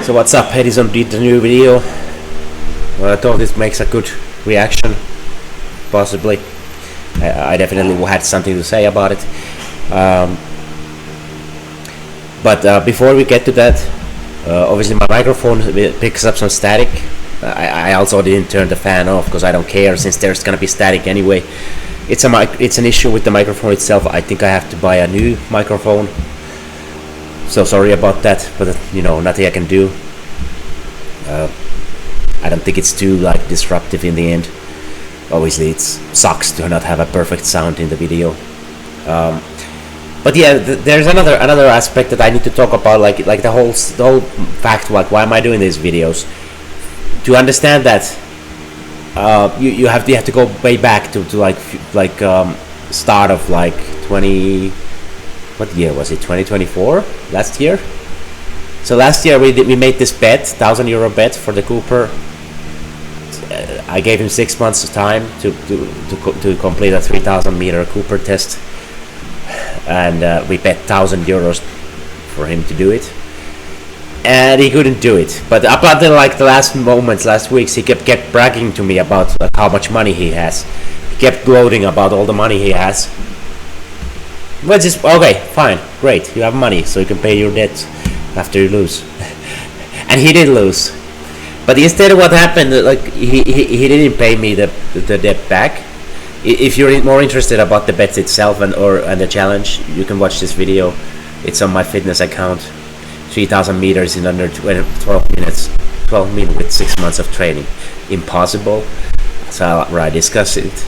So what's up? Edizon did the new video. Well, I thought this makes a good reaction. Possibly. I definitely had something to say about it. But before we get to that, obviously my microphone picks up some static. I also didn't turn the fan off because I don't care, since there's gonna be static anyway. It's an issue with the microphone itself. I think I have to buy a new microphone. So sorry about that, but nothing I can do. I don't think it's too disruptive in the end. Obviously it sucks to not have a perfect sound in the video. But yeah, there's another aspect that I need to talk about, like the whole fact, why am I doing these videos? To understand that, you have to go way back to start of 20. What year was it? 2024? Last year. So last year we made this bet, €1,000 bet for the Cooper. I gave him 6 months of time to complete a 3,000 meter Cooper test, and we bet €1,000 for him to do it, and he couldn't do it. But up until the last weeks, he kept bragging to me about how much money he has. He kept gloating about all the money he has. Well, just okay, fine, great. You have money, so you can pay your debt after you lose. And he did lose. But instead, what happened? He didn't pay me the debt back. If you're more interested about the bets itself and the challenge, you can watch this video. It's on my fitness account. 3,000 meters in under 12 minutes. 12 minutes with 6 months of training. Impossible. So where I discuss it.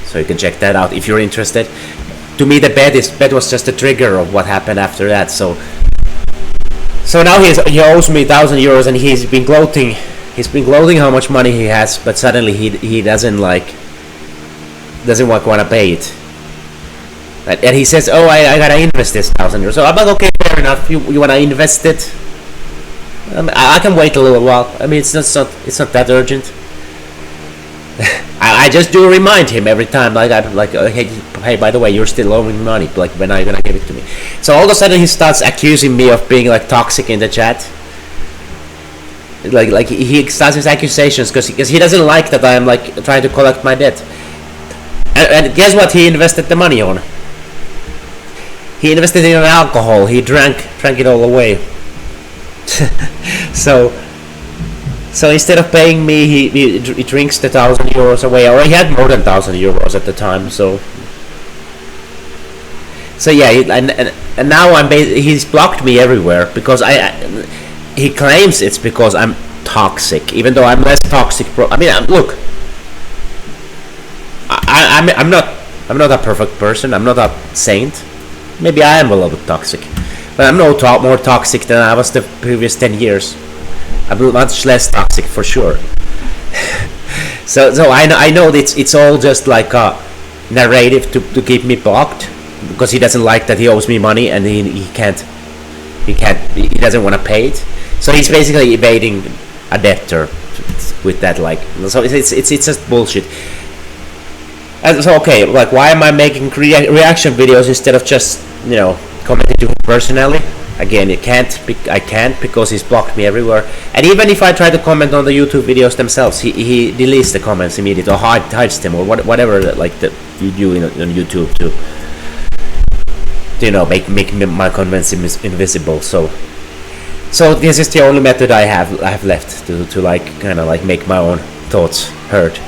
So you can check that out if you're interested. To me, the bet was just a trigger of what happened after that. So now he owes me €1,000, and he's been gloating. He's been gloating how much money he has, but suddenly he doesn't want to pay it. And he says, "Oh, I gotta invest this €1,000." So I'm like, okay, fair enough. You wanna invest it? I can wait a little while. I mean, it's not that urgent. I just do remind him every time, hey, by the way, you're still owing me money. When are you gonna give it to me? So all of a sudden he starts accusing me of being toxic in the chat. He starts his accusations because he doesn't like that I am trying to collect my debt. And guess what? He invested the money on. He invested in alcohol. He drank it all away. So instead of paying me, he drinks the €1,000 away, or he had more than €1,000 at the time. So yeah, and now he's blocked me everywhere because he claims it's because I'm toxic, even though I'm less toxic. Look, I'm not a perfect person. I'm not a saint. Maybe I am a little bit toxic, but I'm more toxic than I was the previous 10 years. I'm much less toxic for sure. so I know that it's all just a narrative to keep me blocked, because he doesn't like that he owes me money and he doesn't want to pay it. So he's basically evading a debtor with that. So it's just bullshit. And so okay, why am I making reaction videos instead of just commenting to him personally? Again, I can't because he's blocked me everywhere. And even if I try to comment on the YouTube videos themselves, he deletes the comments immediately, or hides them, or whatever you do on YouTube to make my comments invisible. So this is the only method I have left to make my own thoughts heard.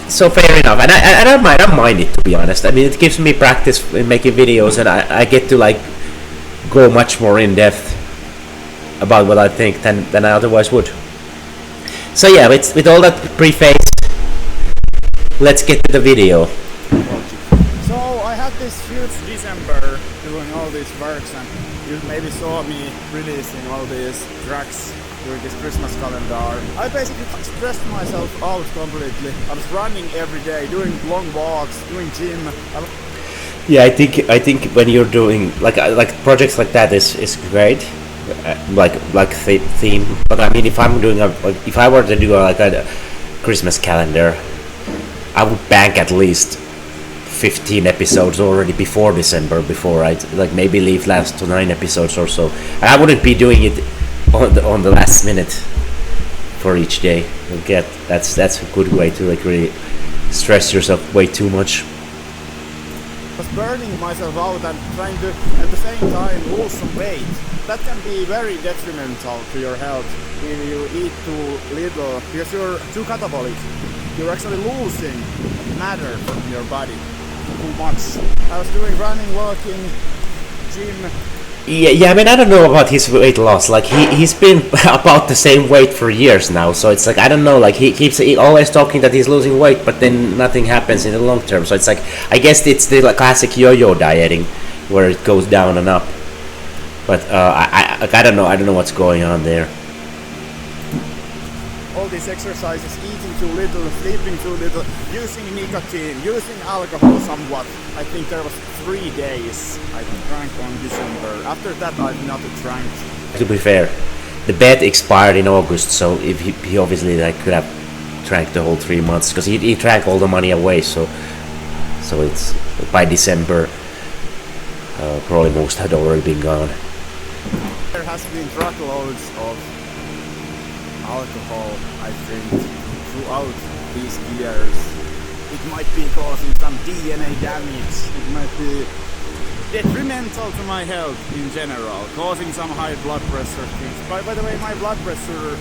So fair enough, and I don't mind it, to be honest. I mean, it gives me practice in making videos, and I get to go much more in depth about what I think than I otherwise would. So yeah, with all that preface, let's get to the video. So I had this huge December doing all these works, and you maybe saw me releasing all these tracks during this Christmas calendar. I basically stressed myself out completely. I was running every day, doing long walks, doing gym. Yeah, I think when you're doing projects like that is great, theme. But I mean, if I were to do a Christmas calendar, I would bank at least 15 episodes already before December, before I like maybe leave last to 9 episodes or so. And I wouldn't be doing it on the last minute for each day. Get that's a good way to like really stress yourself way too much. Was burning myself out and trying to at the same time lose some weight. That can be very detrimental to your health if you eat too little because you're too catabolic. You're actually losing matter from your body too much. I was doing running, walking, gym. Yeah. I mean, I don't know about his weight loss. Like he's been about the same weight for years now. So it's like I don't know. Like he keeps always talking that he's losing weight, but then nothing happens in the long term. So it's like I guess it's the like, classic yo-yo dieting, where it goes down and up. But I don't know. I don't know what's going on there. All these exercises, eating too little, sleeping too little, using nicotine, using alcohol somewhat. I think there was 3 days I drank on December. After that I've not drank. To be fair, the bet expired in August, so if he obviously like could have drank the whole 3 months because he drank all the money away. So it's by December, probably most had already been gone. There has been truckloads of alcohol, I think, throughout these years. It might be causing some DNA damage. It might be detrimental to my health in general, causing some high blood pressure things. By the way, my blood pressure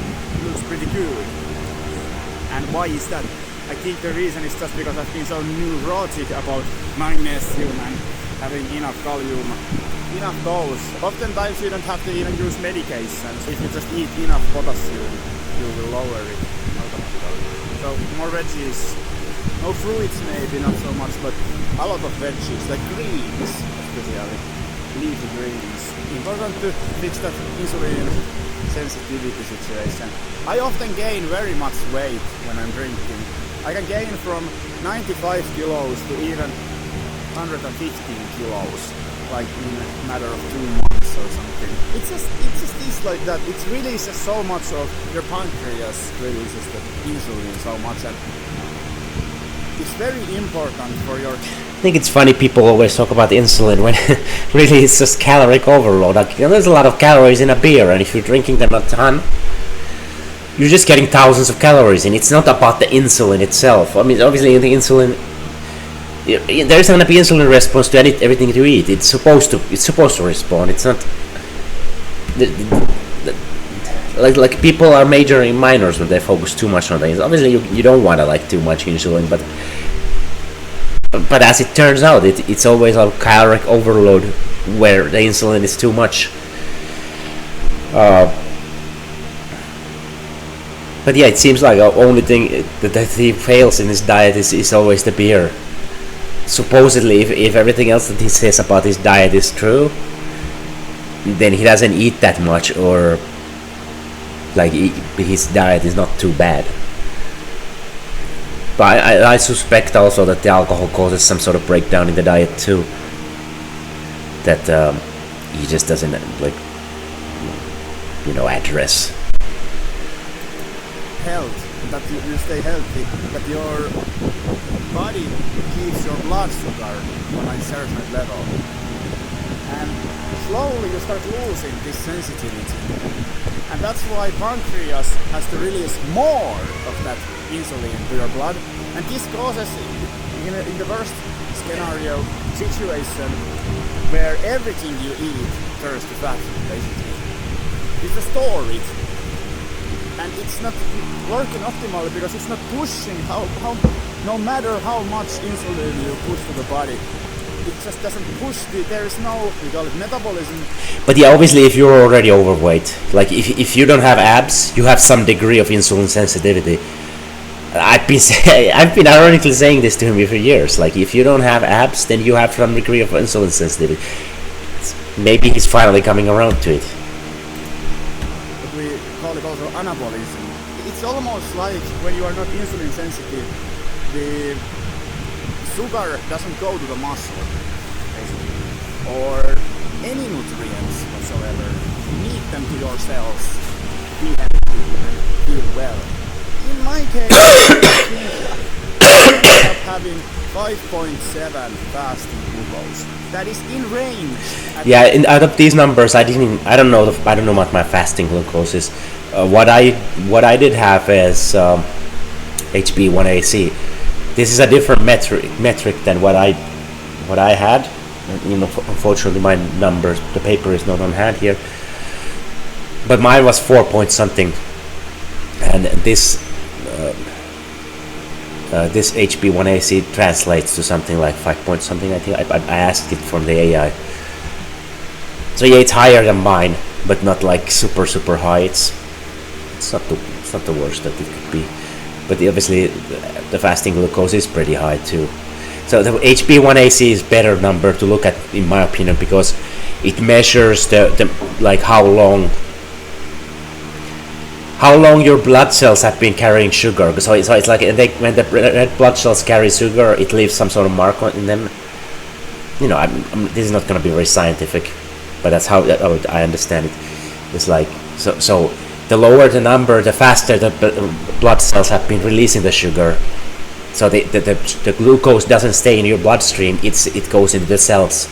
looks pretty good. And why is that? I think the reason is just because I've been so neurotic about magnesium and having enough kalium, enough dose. Oftentimes you don't have to even use medications. If you just eat enough potassium, you will lower it automatically. So more veggies, no fruits maybe, not so much, but a lot of veggies, like greens especially, leafy greens. Important to fix that insulin sensitivity situation. I often gain very much weight when I'm drinking. I can gain from 95 kilos to even 115 kilos, like in a matter of 2 months or something. It's just this like that. It releases so much of your pancreas, releases the insulin so much, and it's very important for your. I think it's funny people always talk about insulin when really it's just caloric overload. Like, there's a lot of calories in a beer, and if you're drinking them a ton, you're just getting thousands of calories, and it's not about the insulin itself. I mean, obviously the insulin, there's gonna be insulin response to everything you eat. It's supposed to respond. It's not like people are majoring in minors when they focus too much on things. Obviously you don't want to like too much insulin, but as it turns out, it's always a caloric overload where the insulin is too much. But yeah, it seems like the only thing that he fails in his diet is always the beer. Supposedly, if everything else that he says about his diet is true, then he doesn't eat that much, or like his diet is not too bad. But I suspect also that the alcohol causes some sort of breakdown in the diet too. That he just doesn't like, address. Health, that you stay healthy, that your body keeps your blood sugar on a certain level, and slowly you start losing this sensitivity, and that's why pancreas has to release more of that insulin to your blood, and this causes in the worst scenario situation where everything you eat turns to fat, basically. It's a store it. And it's not working optimally because it's not pushing how no matter how much insulin you push to the body, it just doesn't push there is no, we call it metabolism. But yeah, obviously if you're already overweight, like if you don't have abs, you have some degree of insulin sensitivity. I've been ironically saying this to him for years. Like, if you don't have abs, then you have some degree of insulin sensitivity. Maybe he's finally coming around to it. We call it also anabolism. It's almost like when you are not insulin sensitive, the sugar doesn't go to the muscle, basically, or any nutrients whatsoever. You need them to your cells to be healthy and feel well. In my case, I ended up having 5.7 fasting glucose. That is in range. Yeah, out of these numbers, I don't know what my fasting glucose is. What I did have is HB1AC. This is a different metric than what I had. Unfortunately, my numbers, the paper is not on hand here. But mine was 4 point something, and this HB1AC translates to something like 5 point something. I think I asked it from the AI. So yeah, it's higher than mine, but not like super high. It's not the worst that it could be. But obviously, the fasting glucose is pretty high too. So the HB1AC is better number to look at, in my opinion, because it measures the like how long your blood cells have been carrying sugar. So it's like when the red blood cells carry sugar, it leaves some sort of mark in them. This is not going to be very scientific, but that's how I understand it. It's like so the lower the number, the faster the blood cells have been releasing the sugar. So the glucose doesn't stay in your bloodstream; it goes into the cells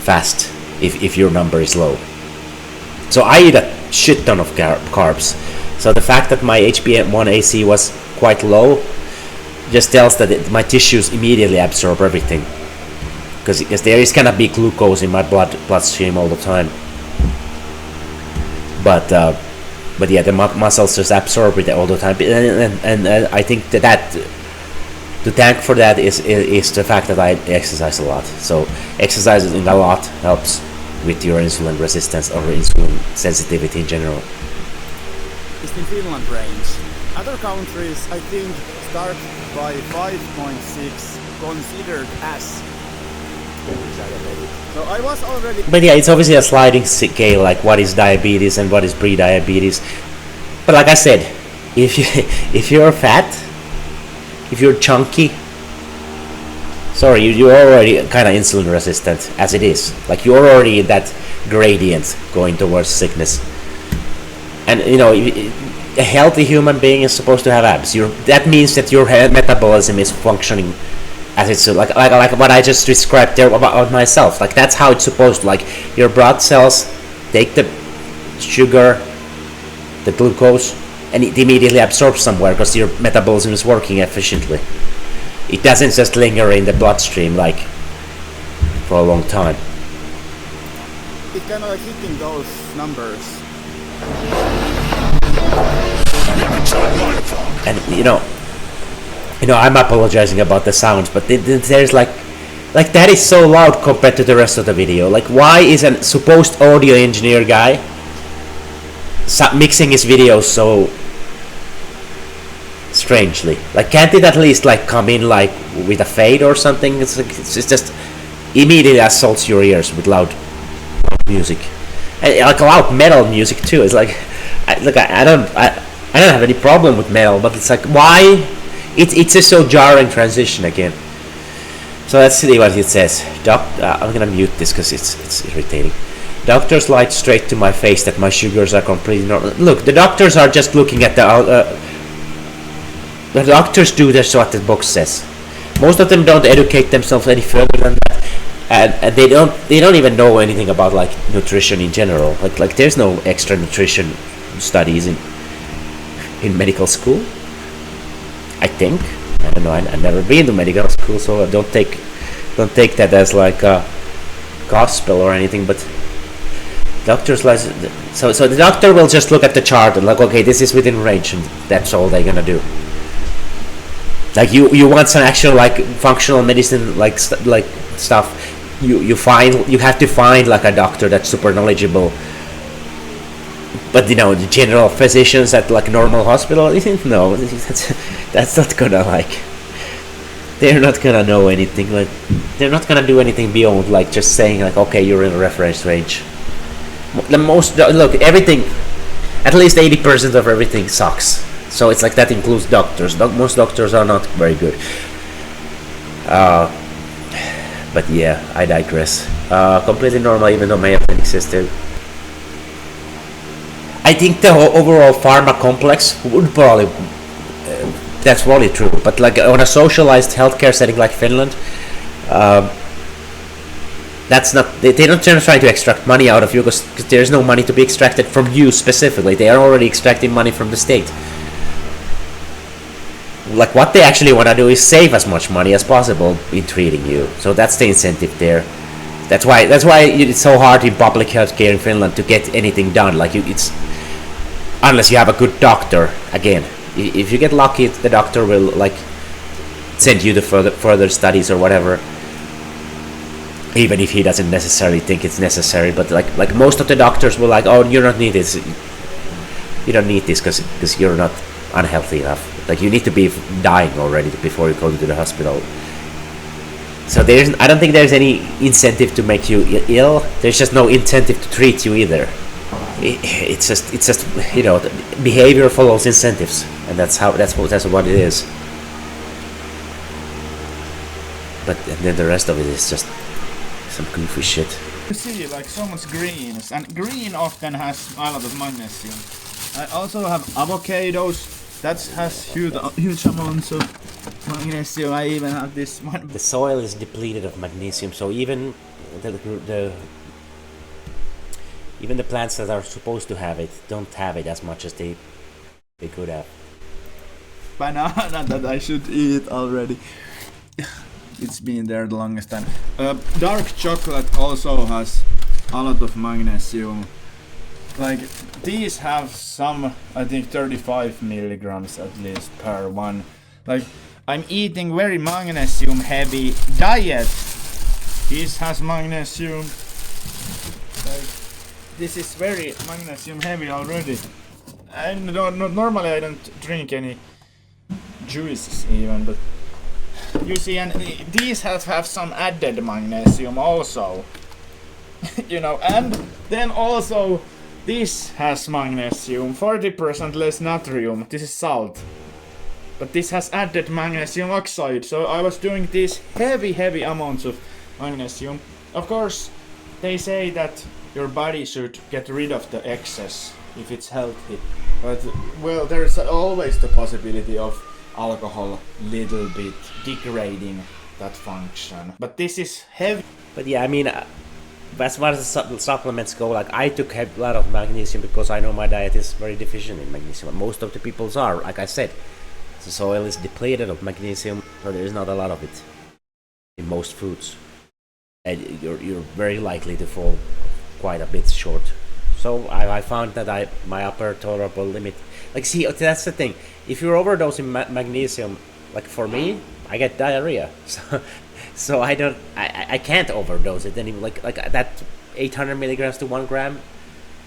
fast if your number is low. So I eat a shit ton of carbs. So the fact that my HbA1c was quite low just tells that my tissues immediately absorb everything, because there is gonna be glucose in my bloodstream all the time. But yeah, the muscles just absorb it all the time, and I think that to thank for that is the fact that I exercise a lot. So exercising a lot helps with your insulin resistance or insulin sensitivity in general. It's in Finland range. Other countries, I think, start by 5.6, considered as diabetic. So I was already. But yeah, it's obviously a sliding scale, like what is diabetes and what is pre-diabetes. But like I said, if you're fat, if you're chunky, sorry, you're already kind of insulin resistant as it is. Like you're already in that gradient going towards sickness. And a healthy human being is supposed to have abs. That means that your metabolism is functioning as it's like what I just described there about myself. Like that's how it's supposed to. Like your blood cells take the sugar, the glucose, and it immediately absorbs somewhere because your metabolism is working efficiently. It doesn't just linger in the bloodstream like for a long time. It's kind of like hitting those numbers. And I'm apologizing about the sounds, but there's like that is so loud compared to the rest of the video. Like, why is a supposed audio engineer guy mixing his videos so strangely? Like, can't it at least like come in like with a fade or something? It's just immediately assaults your ears with loud music, and like loud metal music too. It's like, I don't have any problem with metal, but it's like, why? It's just so jarring transition again. So let's see what it says. I'm gonna mute this because it's irritating. Doctors lied straight to my face that my sugars are completely normal. Look, the doctors are just looking at the doctors do this what the book says. Most of them don't educate themselves any further than that, and they don't even know anything about like nutrition in general. Like there's no extra nutrition studies in medical school. I think. I don't know. I've never been to medical school, so don't take that as like a gospel or anything. But doctors like so the doctor will just look at the chart and like, okay, this is within range, and that's all they're gonna do. Like you want some actual like functional medicine like stuff. You have to find like a doctor that's super knowledgeable. But the general physicians at like normal hospital, no, that's not gonna like. They're not gonna know anything. Like they're not gonna do anything beyond like just saying like, okay, you're in a reference range. Everything, at least 80% of everything sucks. So it's like that includes doctors. Most doctors are not very good. But yeah, I digress. Completely normal, even though Mayo Clinic system. I think the overall pharma complex would probably That's probably true. But like on a socialized healthcare setting like Finland, that's not. They don't try to extract money out of you because there's no money to be extracted from you specifically. They are already extracting money from the state. Like what they actually want to do is save as much money as possible in treating you. So that's the incentive there. That's why it's so hard in public healthcare in Finland to get anything done. Like it's unless you have a good doctor. Again, if you get lucky, the doctor will like send you to further studies or whatever. Even if he doesn't necessarily think it's necessary, but like most of the doctors will like, oh, you don't need this. You don't need this because you're not unhealthy enough. Like you need to be dying already before you go to the hospital. So I don't think there's any incentive to make you ill. There's just no incentive to treat you either. It's just behavior follows incentives, and that's what it is. But and then the rest of it is just some goofy shit. You see, like so much greens, and green often has a lot of magnesium. I also have avocados. That has huge amounts of magnesium. I even have this one. The soil is depleted of magnesium, so even the plants that are supposed to have it don't have it as much as they could have. Banana that I should eat already. It's been there the longest time. Dark chocolate also has a lot of magnesium. Like these have some, I think 35 milligrams at least per one. Like I'm eating very magnesium heavy diet. This has magnesium. Like this is very magnesium heavy already. And normally I don't drink any juices even, but you see, and these have some added magnesium also. And then also this has magnesium, 40% less natrium. This is salt. But this has added magnesium oxide, so I was doing these heavy amounts of magnesium. Of course, they say that your body should get rid of the excess if it's healthy. But, well, there's always the possibility of alcohol little bit degrading that function. But this is heavy. But yeah, I mean, as far as the supplements go, like I took a lot of magnesium because I know my diet is very deficient in magnesium. Most of the people's are, like I said. The soil is depleted of magnesium, so there is not a lot of it in most foods. And you're very likely to fall quite a bit short. So I found that my upper tolerable limit, like see, that's the thing. If you're overdosing magnesium, like for me, I get diarrhea. So I can't overdose it anymore. Like that 800 milligrams to 1 gram,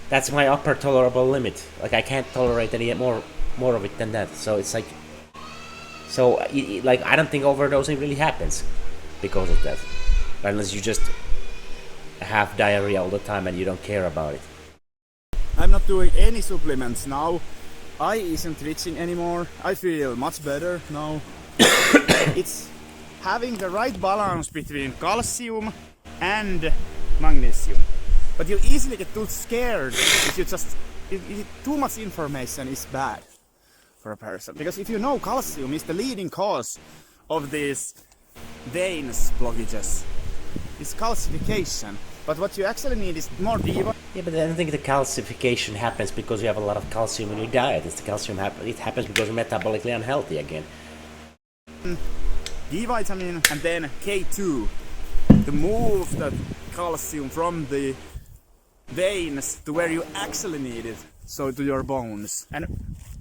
that's my upper tolerable limit. Like I can't tolerate any more of it than that. So it's like, like I don't think overdosing really happens because of that, unless you just have diarrhea all the time and you don't care about it. I'm not doing any supplements now. I isn't twitching anymore. I feel much better now. It's having the right balance between calcium and magnesium. But you easily get too scared if you just... too much information is bad for a person. Because if you know calcium is the leading cause of these veins blockages, it's calcification. But what you actually need is more D-vitamin. Yeah, but I don't think the calcification happens because you have a lot of calcium in your diet. It's the calcium it happens because you're metabolically unhealthy again. D-vitamin and then K2 to move the calcium from the veins to where you actually need it, so to your bones. And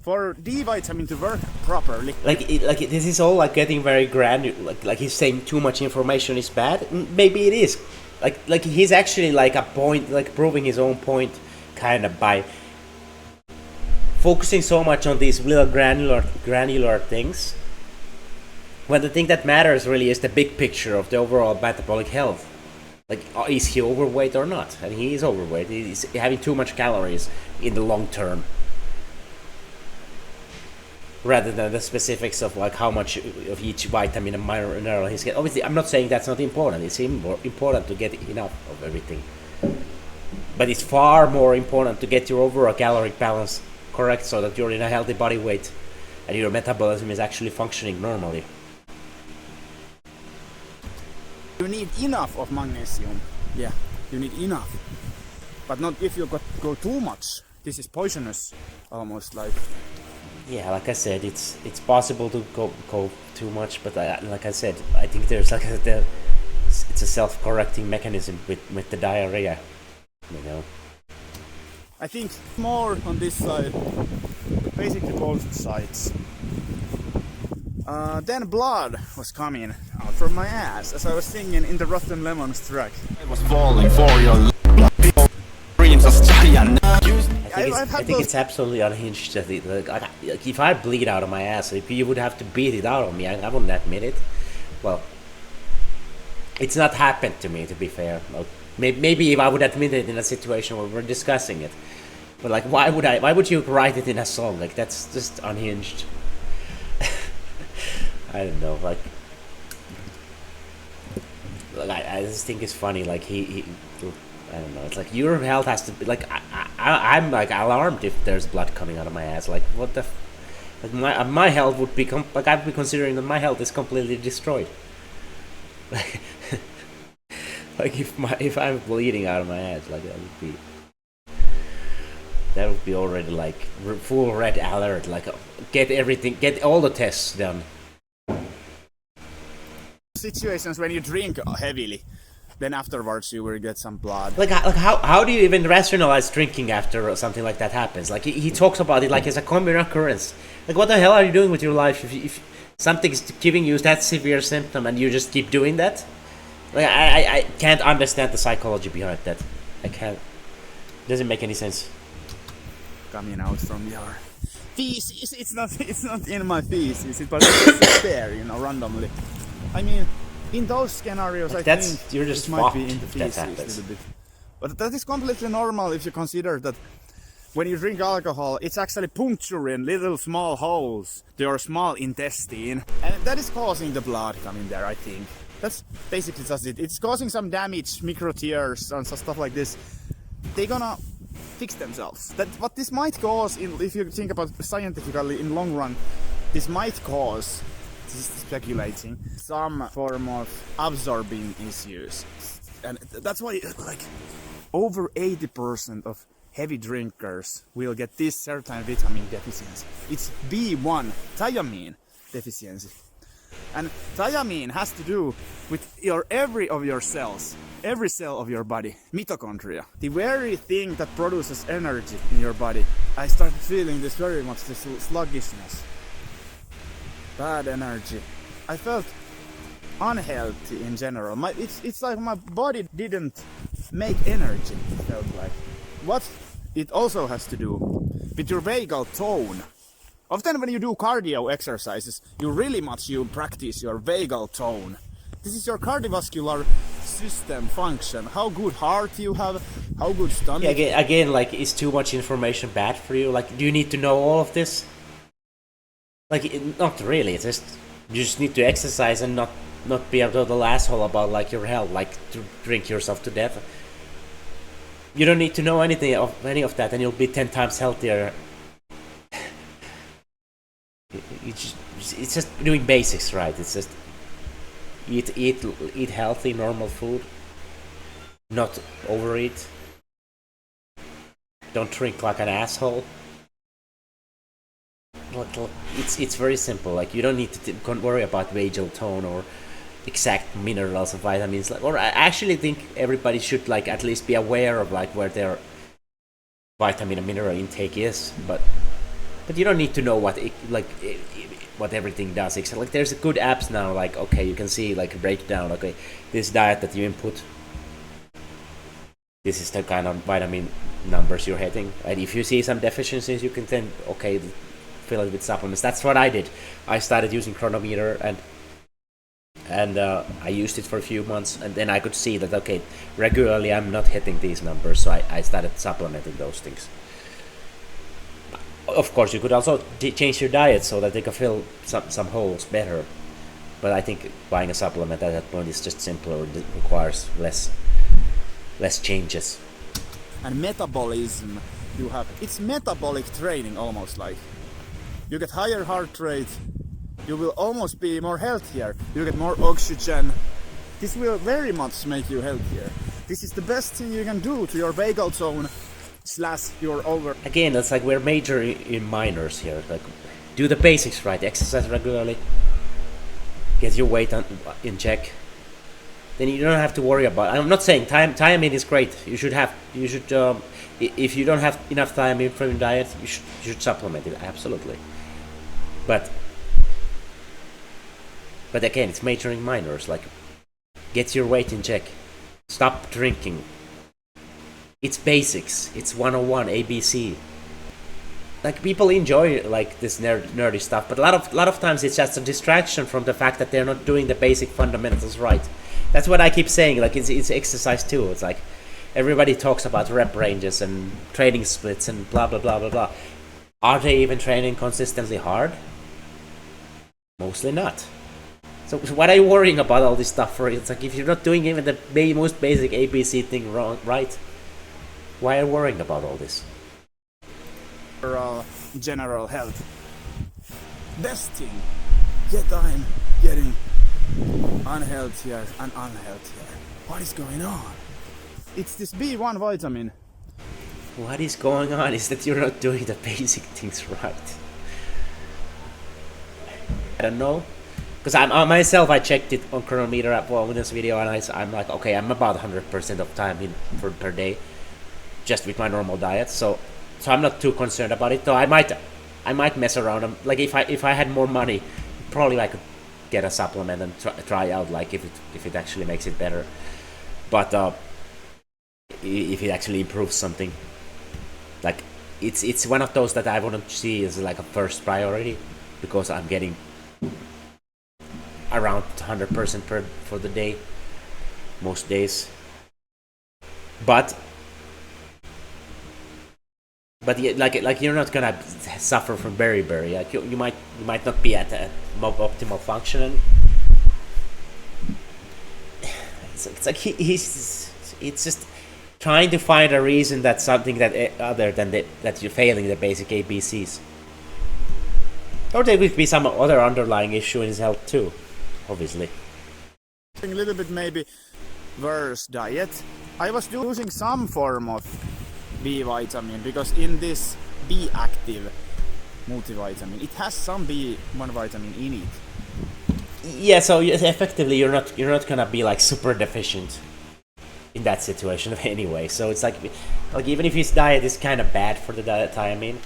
for D-vitamin to work properly, like this is all like getting very granular. Like he's saying too much information is bad. Maybe it is. Like he's actually like a point, like proving his own point, kind of by focusing so much on these little granular things. When the thing that matters really is the big picture of the overall metabolic health. Like, is he overweight or not? And he is overweight. He's having too much calories in the long term, rather than the specifics of like how much of each vitamin and mineral he's getting. Obviously, I'm not saying that's not important. It's important to get enough of everything. But it's far more important to get your overall caloric balance correct so that you're in a healthy body weight and your metabolism is actually functioning normally. You need enough of magnesium. Yeah, you need enough. But not if you go too much. This is poisonous, almost like. Yeah, like I said, it's possible to go too much, but like I said, I think there's like it's a self-correcting mechanism with the diarrhea, you know. I think more on this side, basically both sides. Then blood was coming out from my ass as I was singing in the Rotten Lemons track. I was falling for your dreams of giant. I think it's absolutely unhinged. Like, if I bleed out of my ass, if you would have to beat it out of me, I wouldn't admit it. Well, it's not happened to me, to be fair. Well, maybe if I would admit it in a situation where we're discussing it, but like, why would you write it in a song? Like, that's just unhinged. I don't know. Like I just think it's funny. Like he I don't know. It's like your health has to be like I'm like alarmed if there's blood coming out of my ass. Like what the, like my health would be like I'd be considering that my health is completely destroyed. Like if I'm bleeding out of my ass, like that would be already like full red alert. Like get all the tests done. Situations when you drink heavily, then afterwards you will get some blood. Like how do you even rationalize drinking after something like that happens? Like he talks about it like it's a common occurrence. Like what the hell are you doing with your life if something's giving you that severe symptom and you just keep doing that? Like I can't understand the psychology behind that. I can't. It doesn't make any sense. Coming out from your feces. It's not in my feces, but it's there, you know, randomly. I mean, in those scenarios, like I think you're just it might be in the feces a little bit. But that is completely normal if you consider that when you drink alcohol, it's actually puncturing little small holes to your small intestine, and that is causing the blood coming there. I think that's basically just it. It's causing some damage, micro tears, and stuff like this. They're gonna fix themselves. That what this might cause, if you think about scientifically in long run, this might cause, speculating, some form of absorbing issues, and that's why like over 80% of heavy drinkers will get this certain vitamin deficiency. It's B1 thiamine deficiency, and thiamine has to do with every cell of your body, mitochondria, the very thing that produces energy in your body. I started feeling this very much, this sluggishness, bad energy. I felt unhealthy in general. It's like my body didn't make energy, it felt like. What it also has to do with your vagal tone. Often when you do cardio exercises, you practice your vagal tone. This is your cardiovascular system function. How good heart you have, how good stomach. Yeah, again, like, is too much information bad for you? Like, do you need to know all of this? Like, not really. It's just you just need to exercise and not be a total asshole about like your health, like to drink yourself to death. You don't need to know any of that, and you'll be 10 times healthier. It's just doing basics, right? It's just eat healthy, normal food. Not overeat. Don't drink like an asshole. Look, it's very simple. Like, you don't need to worry about vagal tone or exact minerals and vitamins. Like, or I actually think everybody should like at least be aware of like where their vitamin and mineral intake is. But you don't need to know what everything does. Except like there's good apps now. Like, okay, you can see like a breakdown. Okay, this diet that you input, this is the kind of vitamin numbers you're hitting. And if you see some deficiencies, you can then fill it with supplements. That's what I did. I started using Chronometer and I used it for a few months, and then I could see that okay, regularly I'm not hitting these numbers, so I started supplementing those things. Of course, you could also change your diet so that they can fill some holes better, but I think buying a supplement at that point is just simpler. It requires less changes. And metabolism, it's metabolic training almost like. You get higher heart rate. You will almost be more healthier. You get more oxygen. This will very much make you healthier. This is the best thing you can do to your vagal zone / your over. Again, it's like we're majoring in minors here. Like, do the basics right. Exercise regularly. Get your weight in check. Then you don't have to worry about. I'm not saying thiamine is great. You should if you don't have enough thiamine from your diet, you should supplement it, absolutely. But again, it's majoring minors. Like, get your weight in check. Stop drinking. It's basics. It's 101 ABC. Like, people enjoy like this nerdy stuff, but a lot of times it's just a distraction from the fact that they're not doing the basic fundamentals right. That's what I keep saying. Like, it's exercise too. It's like everybody talks about rep ranges and training splits and blah blah blah blah blah. Are they even training consistently hard? Mostly not. So what are you worrying about all this stuff for? It's like, if you're not doing even the most basic ABC thing right, why are you worrying about all this? General health. Best thing. Yet I'm getting unhealthier and unhealthier. What is going on? It's this B1 vitamin. What is going on is that you're not doing the basic things right. I don't know. Because I checked it on chronometer in this video, and I'm like, okay, I'm about 100% of time per day, just with my normal diet. So I'm not too concerned about it. Though I might mess around. Like, if I had more money, probably I could get a supplement and try out, like, if it actually makes it better. But if it actually improves something, like, it's one of those that I want to see as like a first priority, because I'm getting around 100% for the day most days. But yeah, like you're not gonna suffer from beriberi. Like, you might not be at optimal function. It's like it's just trying to find a reason that's something that other than that you're failing the basic ABCs. Or there could be some other underlying issue in his health too, obviously. A little bit maybe worse diet. I was using some form of B vitamin, because in this B active multivitamin it has some B1 vitamin in it. Yeah, so effectively you're not gonna be like super deficient in that situation anyway. So it's like even if his diet is kind of bad for the thiamine,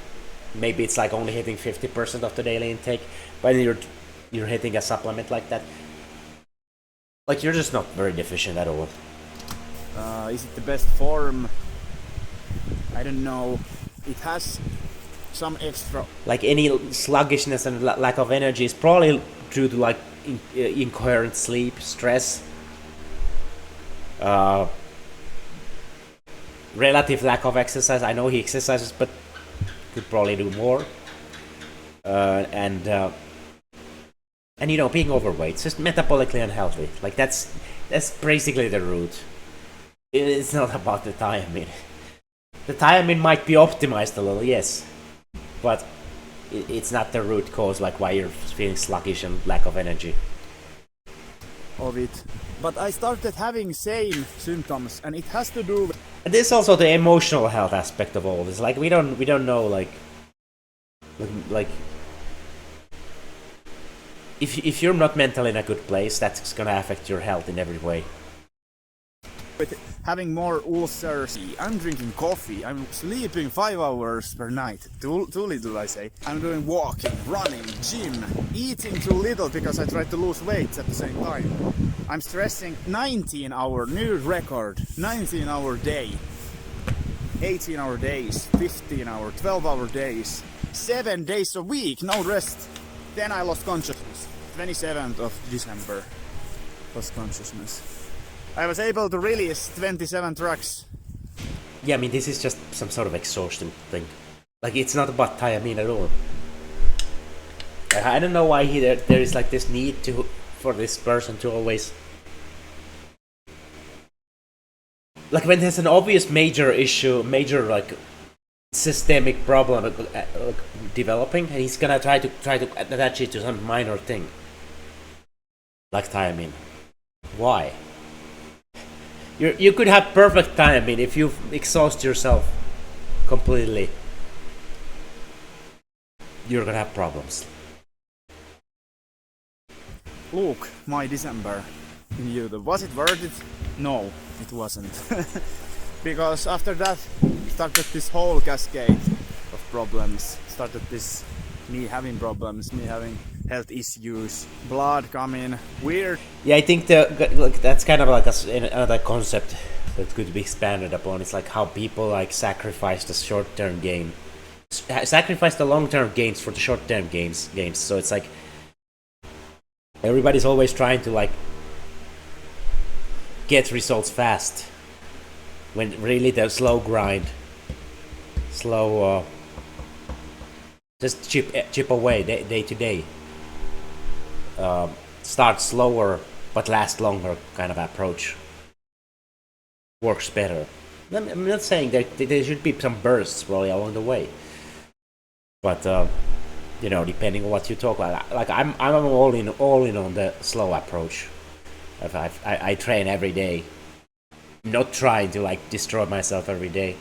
maybe it's like only hitting 50% of the daily intake, but you're hitting a supplement like that, like, you're just not very deficient at all. Is it the best form? I don't know. It has some extra. Like, any sluggishness and lack of energy is probably due to like incoherent sleep, stress, relative lack of exercise. I know he exercises, but could probably do more. And being overweight, it's just metabolically unhealthy. Like, that's basically the root. It's not about the thiamine. The thiamine might be optimized a little, yes, but it's not the root cause, like why you're feeling sluggish and lack of energy. Of it. But I started having same symptoms, and it has to do with... And there's also the emotional health aspect of all this. Like, we don't know, like if you're not mentally in a good place, that's gonna affect your health in every way. With having more ulcers, I'm drinking coffee, I'm sleeping 5 hours per night, too little I say. I'm doing walking, running, gym, eating too little because I try to lose weight at the same time. I'm stressing 19-hour new record, 19-hour day, 18-hour days, 15-hour, 12-hour days, 7 days a week, no rest. Then I lost consciousness. 27th of December, lost consciousness. I was able to release 27 tracks. Yeah, I mean, this is just some sort of exhaustion thing. Like, it's not about thiamine at all. I don't know why there is like this need for this person to always, like, when there's an obvious major issue, major like systemic problem developing, and he's gonna try to attach it to some minor thing, like timing. Why? You could have perfect timing if you exhaust yourself completely. You're gonna have problems. Look, my December in YouTube. Was it worth it? No, it wasn't. Because after that started this whole cascade of problems. Started this me having problems, me having health issues, blood coming, weird. Yeah, I think that's kind of like another concept that could be expanded upon. It's like how people like sacrifice the short-term gain, sacrifice the long-term gains for the short-term gains. So it's like everybody's always trying to like get results fast, when really the slow grind, just chip away day to day. Start slower but last longer kind of approach works better. I'm not saying that there should be some bursts probably along the way, but you know, depending on what you talk about. Like I'm all in on the slow approach. I train every day, not trying to like destroy myself every day.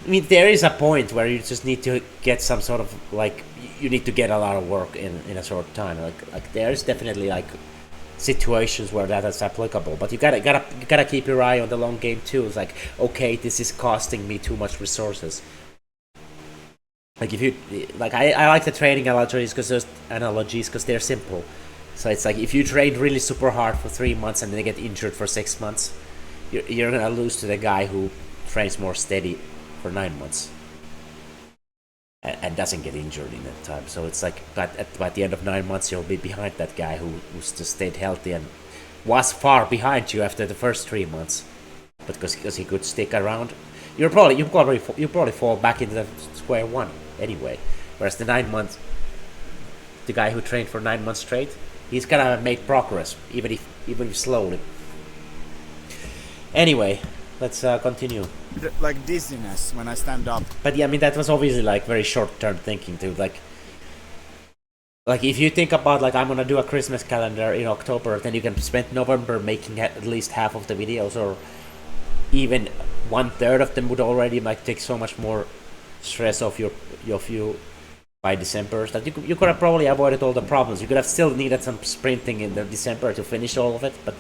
I mean, there is a point where you just need to get some sort of like, you need to get a lot of work in a short time. Like there's definitely like situations where that is applicable, but you gotta keep your eye on the long game too. It's like, okay, this is costing me too much resources. Like if you like, I like the training analogies because they're simple. So it's like if you train really super hard for 3 months and then get injured for 6 months, you're gonna lose to the guy who trains more steady for 9 months and doesn't get injured in that time. So it's like by the end of 9 months you'll be behind that guy who's just stayed healthy and was far behind you after the first 3 months, but because he could stick around, you probably fall back into the square one anyway. Whereas the 9 months, the guy who trained for 9 months straight, he's gonna make progress even if slowly. Anyway, let's continue. Like dizziness when I stand up. But yeah, I mean that was obviously like very short-term thinking too. Like if you think about like, I'm gonna do a Christmas calendar in October, then you can spend November making at least half of the videos, or even 1/3 of them would already like take so much more stress off you by December that you could have probably avoided all the problems. You could have still needed some sprinting in the December to finish all of it, but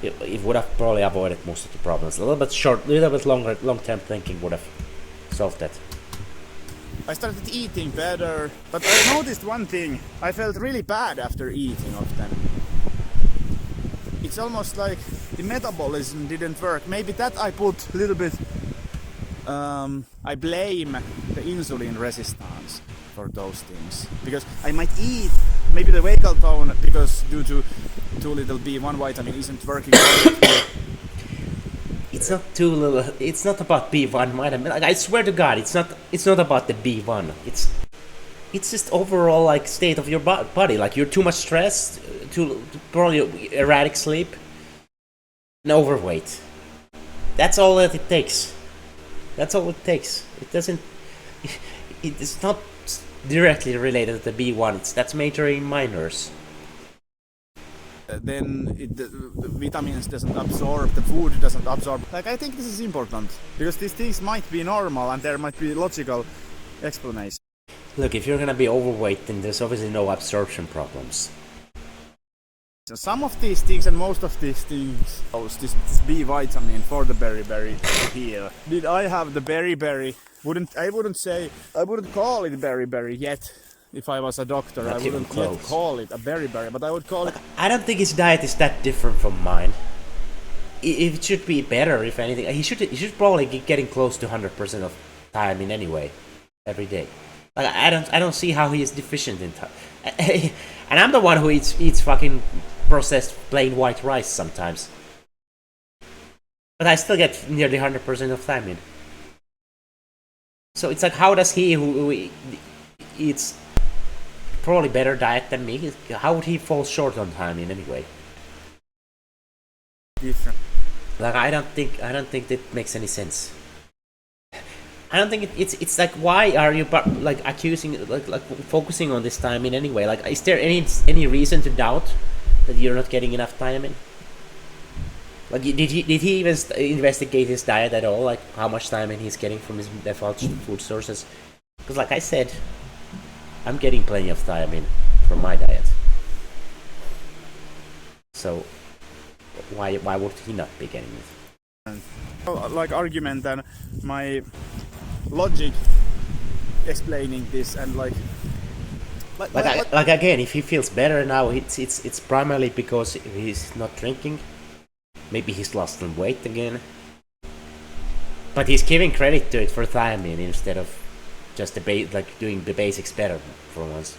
it would have probably avoided most of the problems. A little bit longer, long-term thinking would have solved that. I started eating better, but I noticed one thing. I felt really bad after eating often. It's almost like the metabolism didn't work. Maybe that I put a little bit. I blame the insulin resistance for those things, because I might eat maybe the wake tone because due to too little B1 vitamin isn't working. It's not too little. It's not about B1 vitamin. Like, I swear to God, it's not about the B1. It's just overall like state of your body. Like you're too much stressed, probably erratic sleep, and overweight. That's all that it takes. That's all it takes. It doesn't. It's not directly related to the B1. That's majoring minors. Then the vitamins doesn't absorb, the food doesn't absorb. Like, I think this is important, because these things might be normal and there might be logical explanation. Look, if you're gonna be overweight, then there's obviously no absorption problems. So some of these things and most of these things, this B vitamin for the berry here. Did I have the berry? I wouldn't call it berry yet. If I was a doctor, Not I wouldn't yet call it a berry, but I would call it. I don't think his diet is that different from mine. It should be better, if anything. He should probably be getting close to 100% of thiamine anyway, every day. Like I don't see how he is deficient in thiamine. And I'm the one who eats fucking processed plain white rice sometimes. But I still get nearly 100% of thiamine. So it's like, how does he who eats probably better diet than me, how would he fall short on thiamine anyway? Different. Like I don't think that makes any sense. I don't think it's like, why are you like accusing, like focusing on this time in any way? Like, is there any reason to doubt that you're not getting enough time in? Like, did he even investigate his diet at all? Like, how much time he's getting from his default food sources? Because, like I said, I'm getting plenty of thiamine from my diet. So, why would he not be getting it? Like argument and my logic explaining this, and like again, if he feels better now, it's primarily because he's not drinking. Maybe he's lost some weight again. But he's giving credit to it for thiamine instead of just like doing the basics better for once.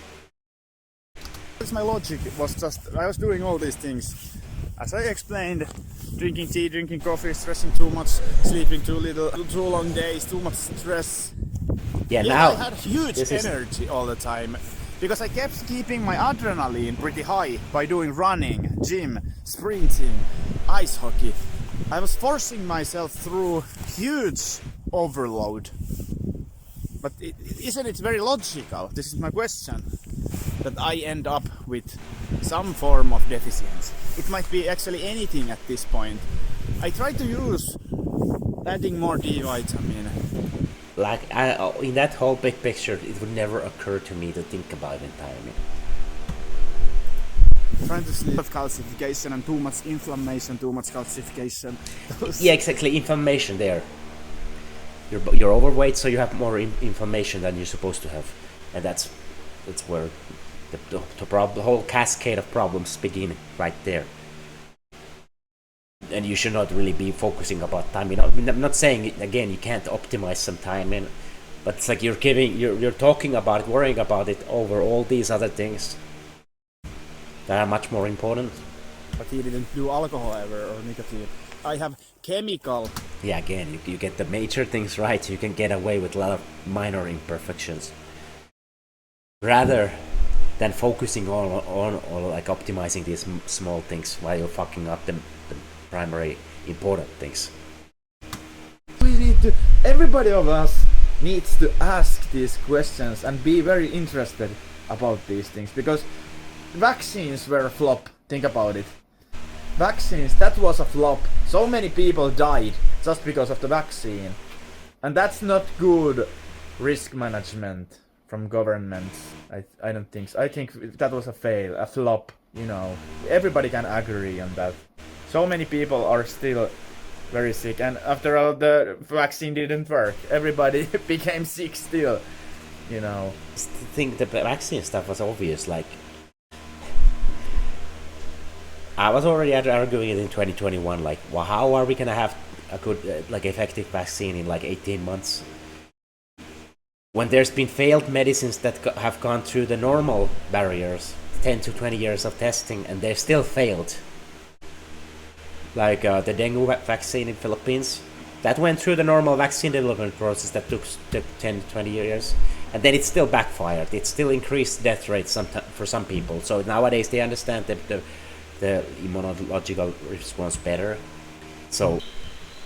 My logic was just, I was doing all these things as I explained: drinking tea, drinking coffee, stressing too much, sleeping too little, too long days, too much stress. Yeah, now I had huge energy all the time because I kept keeping my adrenaline pretty high by doing running, gym, sprinting, ice hockey. I was forcing myself through huge overload. But isn't it very logical? This is my question. That I end up with some form of deficiency. It might be actually anything at this point. I try to use adding more D vitamin. Like, in that whole big picture, it would never occur to me to think about entirely. Trying to sleep with calcification and too much inflammation, too much calcification. Yeah, exactly, inflammation there. You're overweight, so you have more inflammation than you're supposed to have, and that's where the whole cascade of problems begin right there. And you should not really be focusing about time. I mean, I'm not saying again you can't optimize some time in, but it's like you're talking about it, worrying about it over all these other things that are much more important. But he didn't do alcohol ever or nicotine. I have chemical. Yeah, again, you get the major things right, you can get away with a lot of minor imperfections. Rather than focusing on like optimizing these small things while you're fucking up the primary important things. Everybody of us needs to ask these questions and be very interested about these things, because vaccines were a flop. Think about it. Vaccines, that was a flop. So many people died just because of the vaccine. And that's not good risk management from governments. I don't think so. I think that was a fail, a flop, you know. Everybody can agree on that. So many people are still very sick, and after all, the vaccine didn't work. Everybody became sick still, you know. I think the vaccine stuff was obvious. Like, I was already arguing it in 2021. Like, well, how are we gonna have a good, like, effective vaccine in like 18 months? When there's been failed medicines that have gone through the normal barriers, 10 to 20 years of testing, and they've still failed. Like the dengue vaccine in Philippines, that went through the normal vaccine development process that took 10 to 20 years, and then it still backfired. It still increased death rates for some people. So nowadays they understand that the immunological response better. So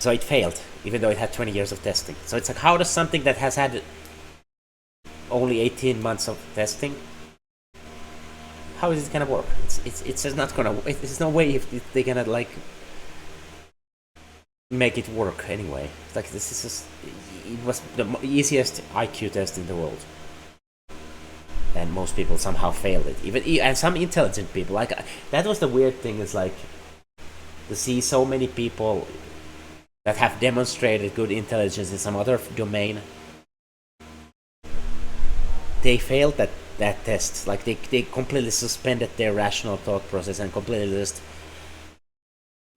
it failed, even though it had 20 years of testing. So it's like, how does something that has had only 18 months of testing, how is it gonna work? It's just not gonna. There's no way if they're gonna like make it work anyway. It's like, this is just, it was the easiest IQ test in the world, and most people somehow failed it. And some intelligent people, like, that was the weird thing. Is like to see so many people that have demonstrated good intelligence in some other domain, they failed that test. Like, they completely suspended their rational thought process and completely just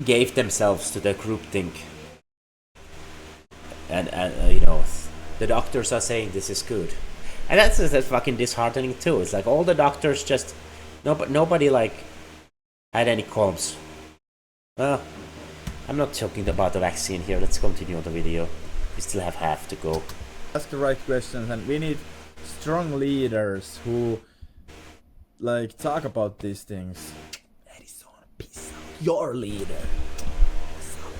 gave themselves to the groupthink. And you know, the doctors are saying this is good, and that's fucking disheartening too. It's like all the doctors just nobody like had any qualms. Well, I'm not talking about the vaccine here. Let's continue on the video. We still have half to go. Ask the right questions, and we need strong leaders who like talk about these things. Edizon, peace out. Your leader. Peace out.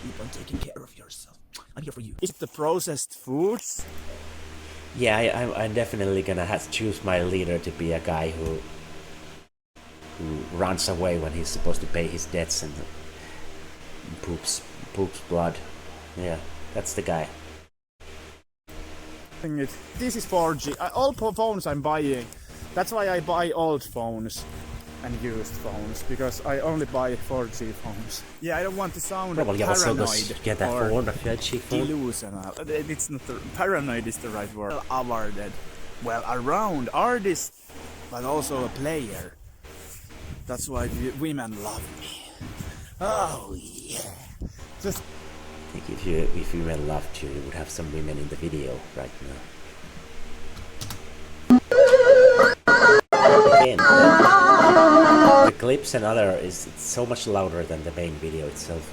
Keep on taking care of yourself. I'm here for you. Is it the processed foods? Yeah, I'm definitely gonna have to choose my leader to be a guy who runs away when he's supposed to pay his debts and poops blood. Yeah, that's the guy. This is 4G. All phones I'm buying. That's why I buy old phones and used phones, because I only buy 4G phones. Yeah, I don't want to sound Probably also paranoid get that or phone, a 5G phone. delusional. It's not paranoid is the right word. Awarded, well, around artist, but also a player. That's why women love me. Oh yeah. Just I think if women loved you, you would have some women in the video right now. Again, the clips and other is so much louder than the main video itself.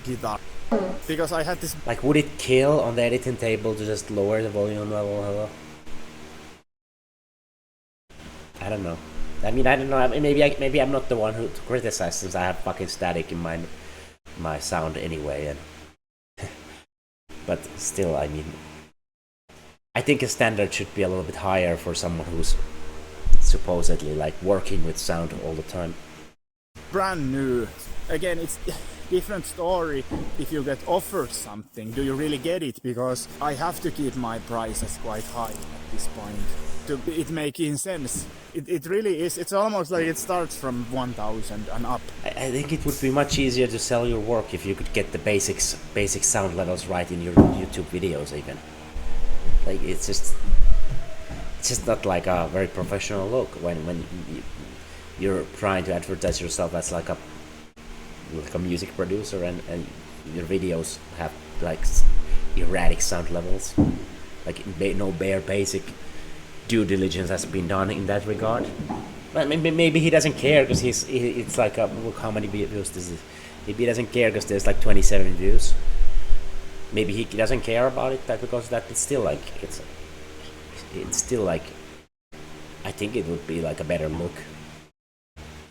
guitar. Because I had this. Like, would it kill on the editing table to just lower the volume level? Hello? I don't know. I mean, I don't know. I mean, maybe I'm not the one who to criticize, since I have fucking static in my sound anyway. And but still, I mean, I think a standard should be a little bit higher for someone who's supposedly like working with sound all the time. Brand new. Again, it's different story if you get offered something. Do you really get it? Because I have to keep my prices quite high at this point to it making sense. It really is. It's almost like it starts from 1,000 and up. I think it would be much easier to sell your work if you could get the basic sound levels right in your YouTube videos even. Like, it's just not like a very professional look when you're trying to advertise yourself as like a music producer, and your videos have like erratic sound levels. Like no bare basic due diligence has been done in that regard. But maybe he doesn't care because it's like look how many views this is. Maybe he doesn't care because there's like 27 views. Maybe he doesn't care about it because it's still like it's still like, I think it would be like a better look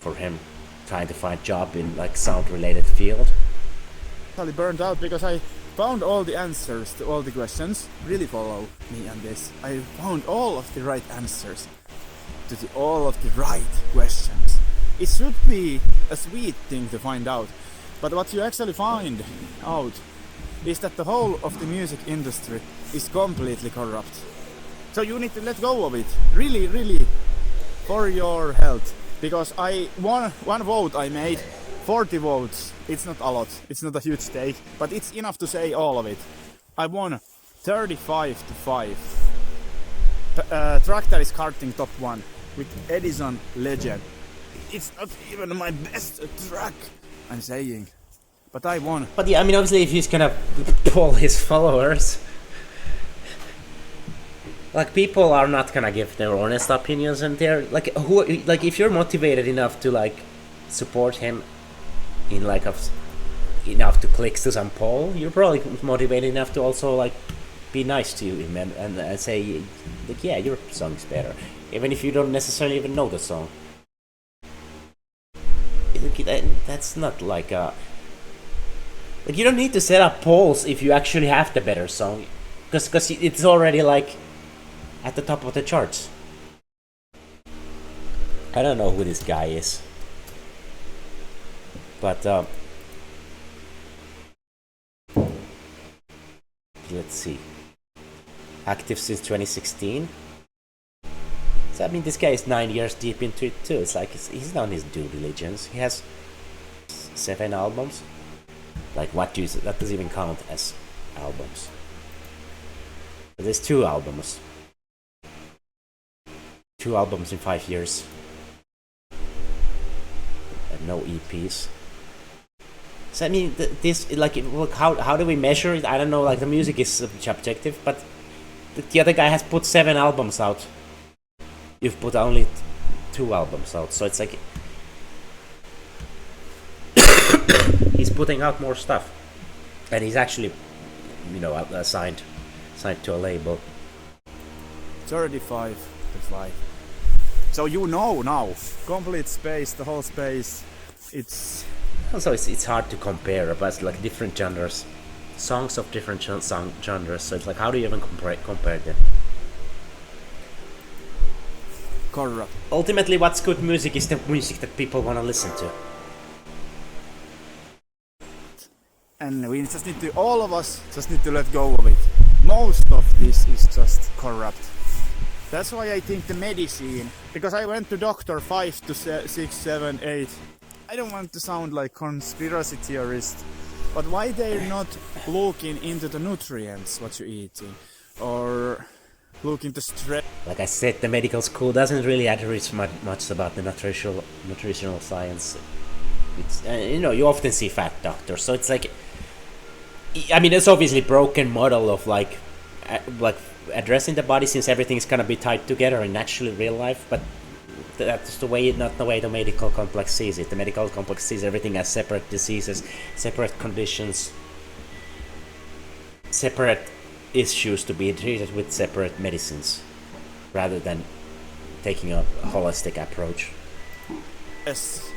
for him trying to find job in like sound related field. Totally burned out because I found all the answers to all the questions. Really follow me on this. I found all of the right answers to all of the right questions. It should be a sweet thing to find out, but what you actually find out is that the whole of the music industry is completely corrupt. So you need to let go of it, really, really, for your health. Because one vote I made, 40 votes, it's not a lot, it's not a huge stake, but it's enough to say all of it. I won 35-5. Track that is karting top 1 with Edizon Legend. It's not even my best track, I'm saying. But I won. But yeah, I mean, obviously, if he's gonna pull his followers, like, people are not gonna give their honest opinions, and they're like, if you're motivated enough to like support him in like enough to click to some poll, you're probably motivated enough to also like be nice to him and say like, yeah, your song is better, even if you don't necessarily even know the song. That's not like a. Like, you don't need to set up polls if you actually have the better song, because it's already like at the top of the charts. I don't know who this guy is, but let's see. Active since 2016. So I mean, this guy is 9 years deep into it too. It's like he's done his due diligence. He has 7 albums. Like, that doesn't even count as albums. But there's 2 albums. 2 albums in 5 years. And no EPs. So I mean, this, like, look, how do we measure it? I don't know, like, the music is subjective, but the other guy has put 7 albums out. You've put only 2 albums out, so it's like he's putting out more stuff, and he's actually, you know, signed to a label. 35-5. So you know now, complete space, the whole space, it's Also, it's hard to compare, but like different genres, songs of different genres. So it's like, how do you even compare them? Corrupt. Ultimately, what's good music is the music that people want to listen to. And we just need to, all of us just need to let go of it. Most of this is just corrupt. That's why I think the medicine, because I went to Doctor 5 to 6, 7, 8. I don't want to sound like conspiracy theorist, but why they're not looking into the nutrients what you're eating, or look into stress. Like I said, the medical school doesn't really address much about the nutritional science. It's you often see fat doctors, so it's like, I mean, it's obviously broken model of like addressing the body, since everything's gonna be tied together in actually real life, but that's not the way the medical complex sees it. The medical complex sees everything as separate diseases, separate conditions, separate issues to be treated with separate medicines, rather than taking a holistic approach. Yes.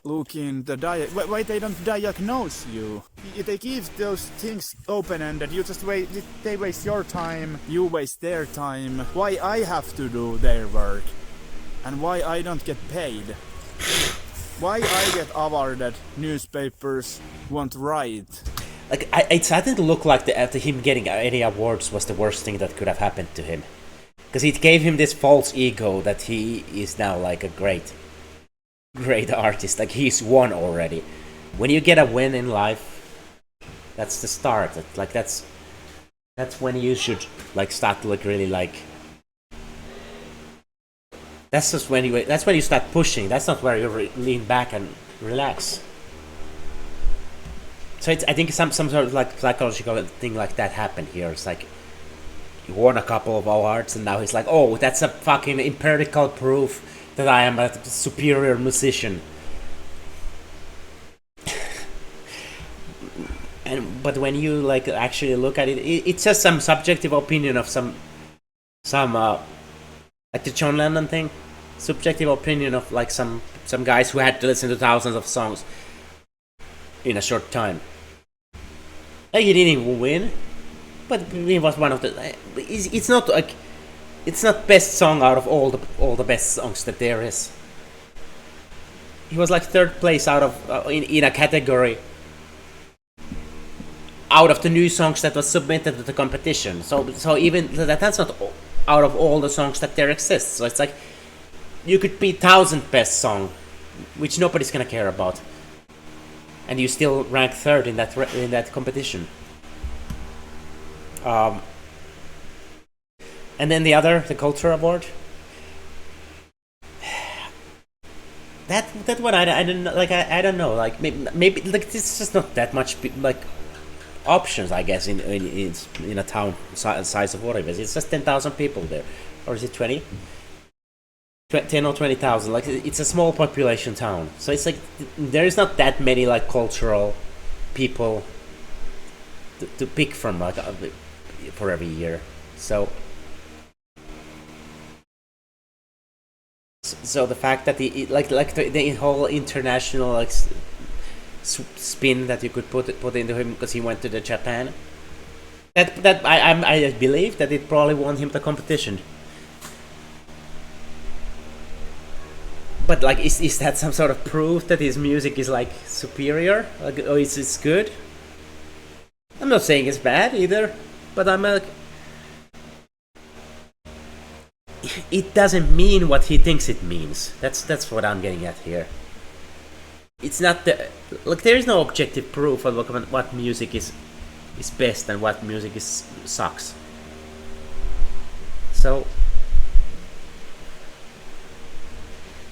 Look in the diet. Why they don't diagnose you? They give those things open-ended. You just wait. They waste your time. You waste their time. Why I have to do their work, and why I don't get paid? Why I get awarded? Newspapers won't write. Like it didn't look like him getting any awards was the worst thing that could have happened to him, because it gave him this false ego that he is now like a great artist. Like he's won already. When you get a win in life, that's the start. That's when you should like start to look really like. That's when you start pushing. That's not where you lean back and relax. So I think some sort of like psychological thing like that happened here. It's like he won a couple of awards, and now he's like, oh, that's a fucking empirical proof that I am a superior musician. But when you like actually look at it, it's just some subjective opinion of some like the John Lennon thing, subjective opinion of like some guys who had to listen to thousands of songs in a short time. Like he didn't even win, but he was one of the. It's not like, it's not best song out of all the best songs that there is. He was like third place out of in a category out of the new songs that was submitted to the competition. So even that's not out of all the songs that there exist. So it's like you could be 1000th best song, which nobody's gonna care about, and you still rank third in that competition. And then the Culture Award. That one I don't know, like I don't know, like maybe like this is not that much like options, I guess, in a town size of whatever. It's just 10,000 people there, or is it 20? 10 or 20,000. Like it's a small population town, so it's like there is not that many like cultural people to pick from like for every year. So the fact that the whole international like spin that you could put into him because he went to the Japan, that I believe that it probably won him the competition. But like, is that some sort of proof that his music is like superior, like, or it's good? I'm not saying it's bad either, but I'm like, it doesn't mean what he thinks it means. That's what I'm getting at here. It's not like there is no objective proof of what music is best and what music sucks. So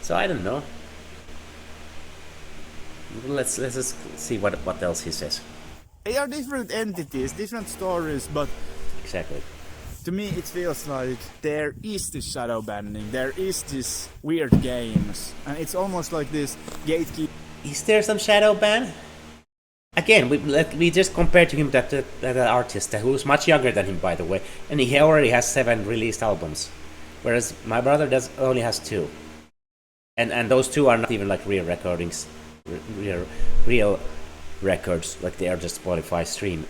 I don't know. Let's just see what else he says. They are different entities, different stories, but Exactly. to me it feels like there is this shadow banning, there is this weird games, and it's almost like this gatekeep. Is there some shadow ban? Again, we just compared to him that artist who's much younger than him, by the way, and he already has 7 released albums, whereas my brother only has 2, and those 2 are not even like real recordings. real records, like they are just Spotify stream.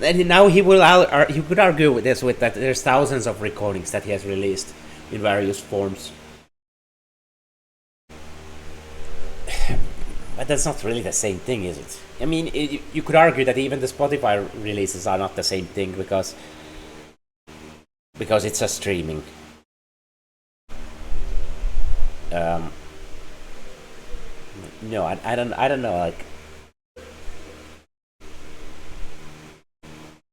And now he could argue with this, with that there's thousands of recordings that he has released in various forms. But that's not really the same thing, is it? I mean, you could argue that even the Spotify releases are not the same thing because it's a streaming. No, I don't know. Like,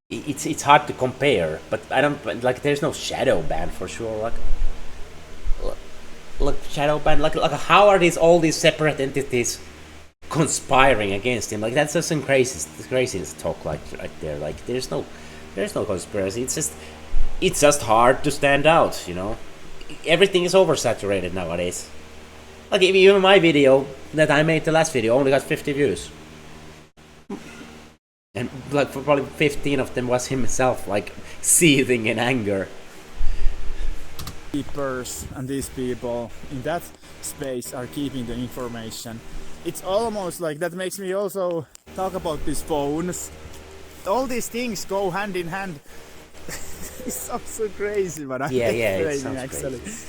it's hard to compare, but I don't like. There's no shadow ban for sure. Like shadow ban. Like how are all these separate entities conspiring against him? Like that's just some craziness talk. Like right there. Like there's no conspiracy. It's just hard to stand out. You know, everything is oversaturated nowadays. Like even my video that I made, the last video, only got 50 views. And like for probably 15 of them was himself like seething in anger. Keepers and these people in that space are keeping the information. It's almost like that makes me also talk about these phones. All these things go hand in hand. It sounds so crazy, but I'm it sounds actually crazy.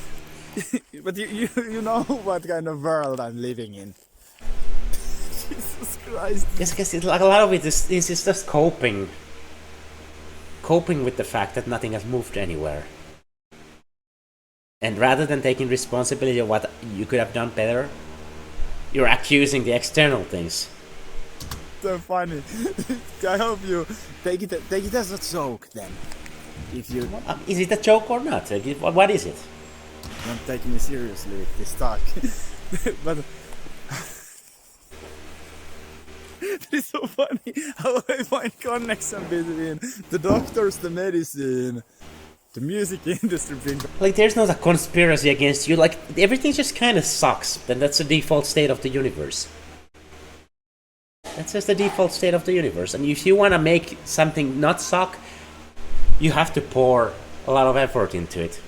But you know what kind of world I'm living in. Jesus Christ. Yes, because like a lot of it is just coping with the fact that nothing has moved anywhere. And rather than taking responsibility of what you could have done better, you're accusing the external things. So funny. I hope you take it as a joke then. If you is it a joke or not? What is it? Don't take me seriously with this talk. But it's so funny how I find connection between the doctors, the medicine, the music industry. Like there's not a conspiracy against you. Like everything just kind of sucks. Then that's the default state of the universe. That's just the default state of the universe. And if you want to make something not suck, you have to pour a lot of effort into it.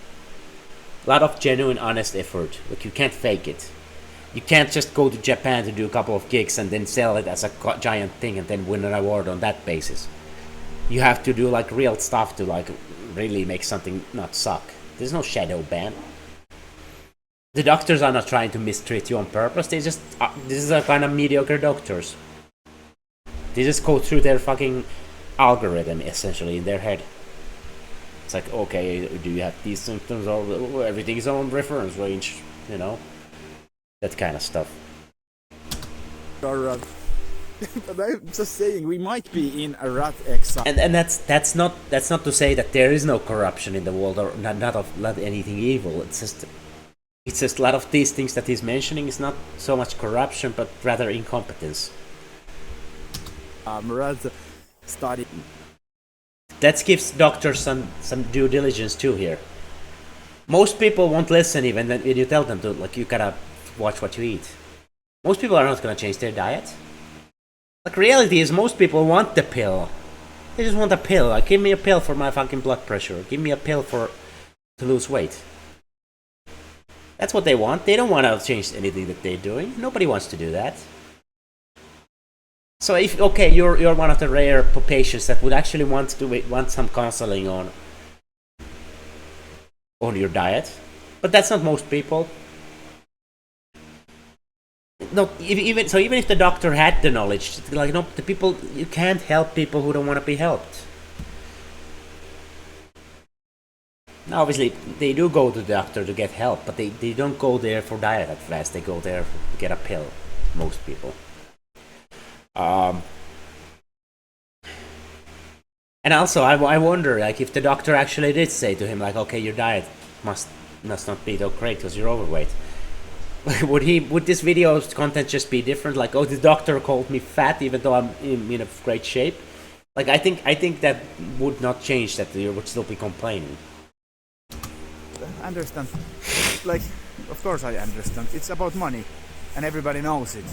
A lot of genuine, honest effort. Like you can't fake it. You can't just go to Japan to do a couple of gigs and then sell it as a giant thing and then win an award on that basis. You have to do like real stuff to like really make something not suck. There's no shadow ban. The doctors are not trying to mistreat you on purpose. They just this is a kind of mediocre doctors. They just go through their fucking algorithm essentially in their head. It's like, okay, do you have these symptoms or everything is on reference range, you know? That kind of stuff. But I'm just saying, we might be in a rat exile. And that's not to say that there is no corruption in the world or not anything evil. It's just a lot of these things that he's mentioning is not so much corruption, but rather incompetence. Rat study. That gives doctors some due diligence too here. Most people won't listen even when you tell them to, like, you gotta watch what you eat. Most people are not gonna change their diet. Like, reality is most people want the pill. They just want a pill. Like, give me a pill for my fucking blood pressure. Give me a pill to lose weight. That's what they want. They don't want to change anything that they're doing. Nobody wants to do that. So if you're one of the rare patients that would actually want some counseling on your diet, but that's not most people. No, even if the doctor had the knowledge, like, no, the people, you can't help people who don't want to be helped. Now, obviously, they do go to the doctor to get help, but they don't go there for diet advice. They go there to get a pill. Most people. And also, I wonder, like, if the doctor actually did say to him, like, okay, your diet must not be so great because you're overweight. Would this video's content just be different? Like, oh, the doctor called me fat even though I'm in a great shape. Like, I think that would not change. That you would still be complaining. I understand. Like, of course I understand. It's about money, and everybody knows it.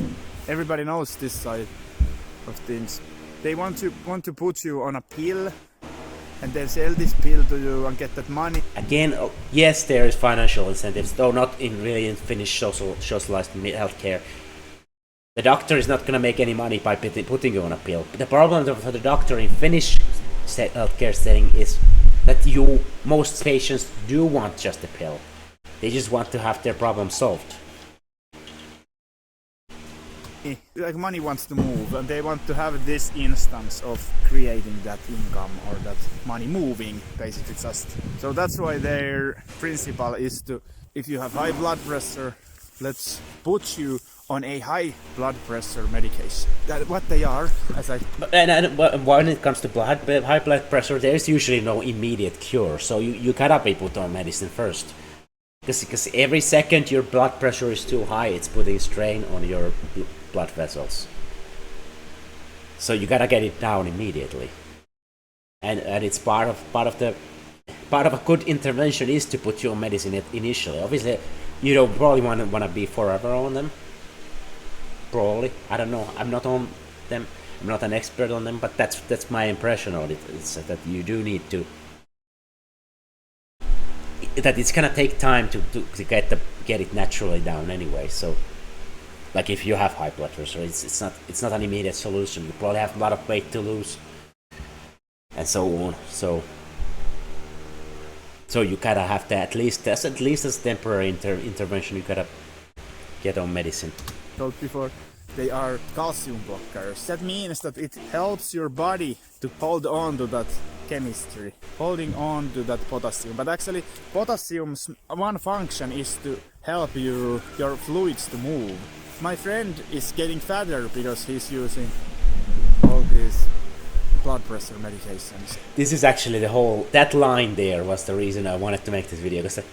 Everybody knows this side of things. They want to put you on a pill, and they sell this pill to you and get that money. Again, yes, there is financial incentives, though not in Finnish socialized healthcare. The doctor is not going to make any money by putting you on a pill. The problem for the doctor in Finnish healthcare setting is that most patients do want just a pill. They just want to have their problem solved. Like money wants to move, and they want to have this instance of creating that income or that money moving, basically just. So that's why their principle is to, if you have high blood pressure, let's put you on a high blood pressure medication. That what they are, as I. And when it comes to high blood pressure, there's usually no immediate cure. So you gotta be put on medicine first. Because every second your blood pressure is too high, it's putting strain on your blood vessels. So you gotta get it down immediately. And it's part of a good intervention is to put you on medicine initially. Obviously, you don't probably want to be forever on them. Probably, I don't know. I'm not on them. I'm not an expert on them, but that's my impression on it. It's that you do need to. That it's gonna take time to get it naturally down anyway. So, like if you have high blood pressure, it's not an immediate solution. You probably have a lot of weight to lose, and so on. So you gotta have to at least as temporary intervention. You gotta get on medicine. Told before, they are calcium blockers. That means that it helps your body to hold on to that chemistry, holding on to that potassium. But actually, potassium's one function is to help your fluids to move. My friend is getting fatter because he's using all these blood pressure medications. This is actually that line there was the reason I wanted to make this video, because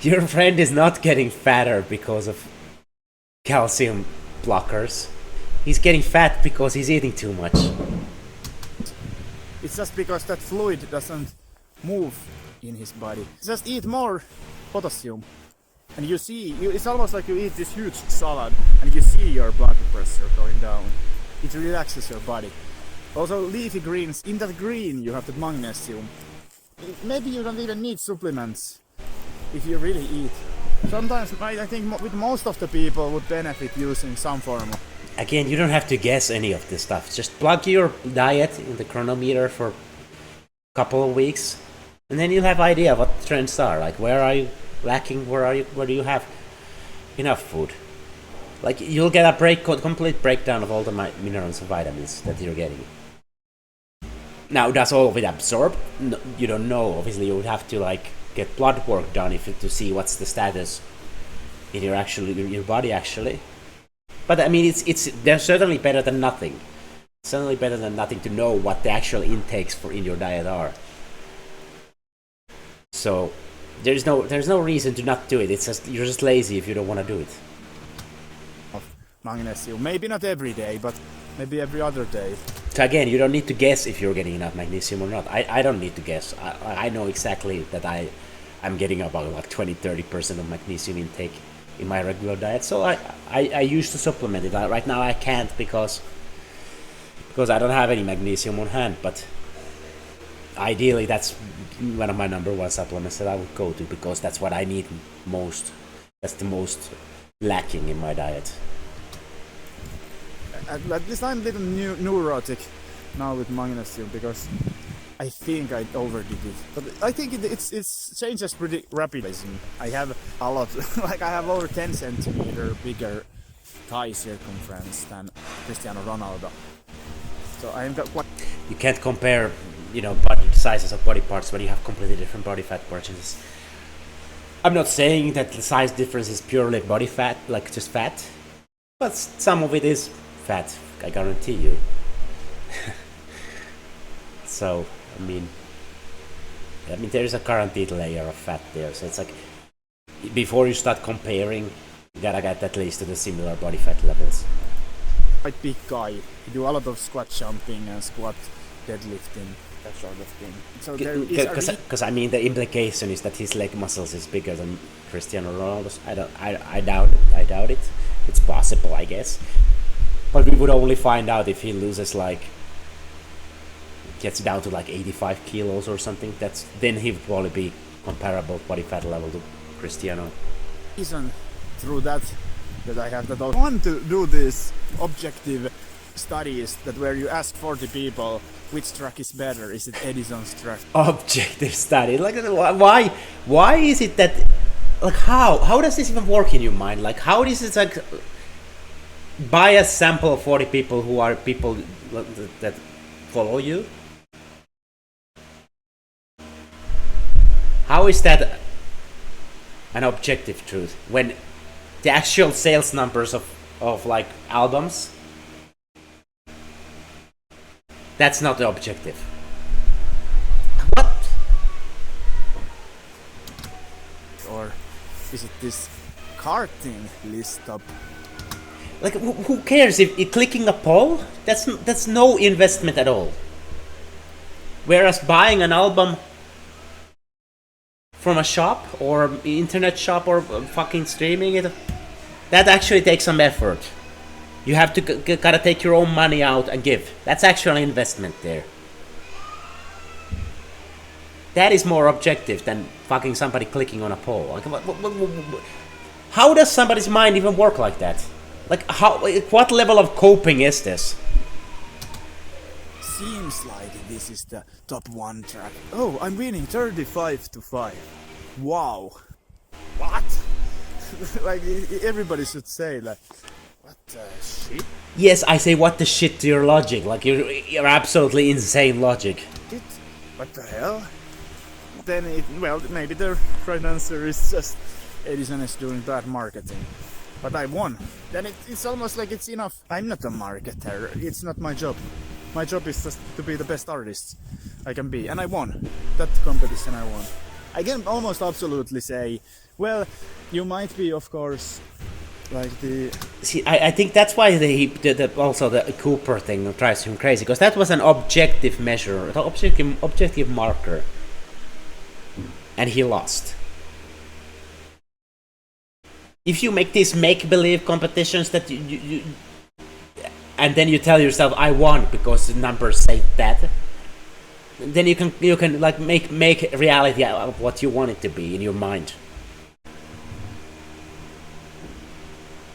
your friend is not getting fatter because of calcium blockers. He's getting fat because he's eating too much. It's just because that fluid doesn't move in his body. Just eat more potassium. And you see, it's almost like you eat this huge salad and you see your blood pressure going down. It relaxes your body. Also leafy greens, in that green you have the magnesium. Maybe you don't even need supplements if you really eat. Sometimes I think with most of the people would benefit using some form of. Again, you don't have to guess any of this stuff. Just plug your diet in the chronometer for a couple of weeks, and then you'll have idea what the trends are. Like, where are you lacking? Where do you have enough food? Like, you'll get a complete breakdown of all the minerals and vitamins that you're getting. Now, does all of it absorb? No, you don't know. Obviously, you would have to get blood work done to see what's the status in your body actually. But I mean, they're certainly better than nothing. Certainly better than nothing to know what the actual intakes in your diet are. So there's no reason to not do it. It's just you're just lazy if you don't want to do it. Of magnesium, maybe not every day, but maybe every other day. So again, you don't need to guess if you're getting enough magnesium or not. I don't need to guess. I know exactly that I'm getting about 20-30% of magnesium intake in my regular diet. So I used to supplement it. Right now I can't because I don't have any magnesium on hand. But ideally, that's one of my number one supplements that I would go to, because that's what I need most. That's the most lacking in my diet. At least I'm a little neurotic now with magnesium, because I think I overdid it. But I think it changes pretty rapidly. I have a lot, I have over 10 centimeter bigger thigh circumference than Cristiano Ronaldo. So I'm quite. You can't compare, body sizes of body parts when you have completely different body fat margins. I'm not saying that the size difference is purely body fat, like just fat, but some of it is fat, I guarantee you. So, I mean, there's a guaranteed layer of fat there. So it's like, before you start comparing, you gotta get at least to the similar body fat levels. Quite big guy. He do a lot of squat jumping and squat deadlifting, that sort of thing. So because the implication is that his leg muscles is bigger than Cristiano Ronaldo's. I doubt it. It's possible, I guess. But we would only find out if he loses gets down to 85 kilos or something. Then he would probably be comparable body fat level to Cristiano. Reason through that Because I have that. I want to do this objective studies that where you ask 40 people which track is better. Is it Edizon's track? Objective study. Like, why is it that, like, how does this even work in your mind? Like, how is it like buy a sample of 40 people who are people that follow you? How is that an objective truth when the actual sales numbers of like albums, that's not the objective? What? Or is it this karting list up? Like, who cares if clicking a poll? That's no investment at all. Whereas buying an album from a shop or internet shop or fucking streaming it, that actually takes some effort. You have to gotta take your own money out and give. That's actually an investment there. That is more objective than fucking somebody clicking on a poll. Like, how does somebody's mind even work like that? Like, what level of coping is this? Seems like this is the top 1 track. Oh, I'm winning 35-5. Wow. What? Like, everybody should say, like, what the shit? Yes, I say what the shit to your logic. Like, you're absolutely insane logic. What the hell? Then well, maybe the right answer is just Edizon is doing bad marketing. But I won. Then it's almost like it's enough. I'm not a marketer. It's not my job. My job is just to be the best artist I can be. And I won. That competition I won. I can almost absolutely say, well, you might be, of course, like the... See, I think that's why also the Cooper thing drives him crazy. Because that was an objective measure. The objective marker. And he lost. If you make these make-believe competitions that you and then you tell yourself I won because the numbers say that, then you can like make reality of what you want it to be in your mind.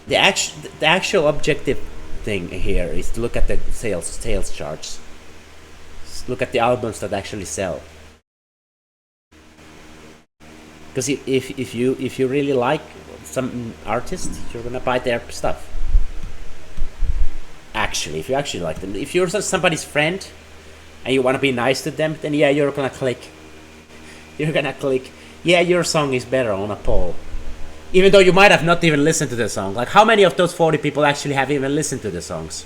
The actual objective thing here is to look at the sales charts. Look at the albums that actually sell. Because if you really like some artist, you're gonna buy their stuff. Actually, if you actually like them, if you're somebody's friend and you want to be nice to them, then yeah, you're gonna click. You're gonna click. Yeah, your song is better on a poll, even though you might have not even listened to the song. Like, how many of those 40 people actually have even listened to the songs?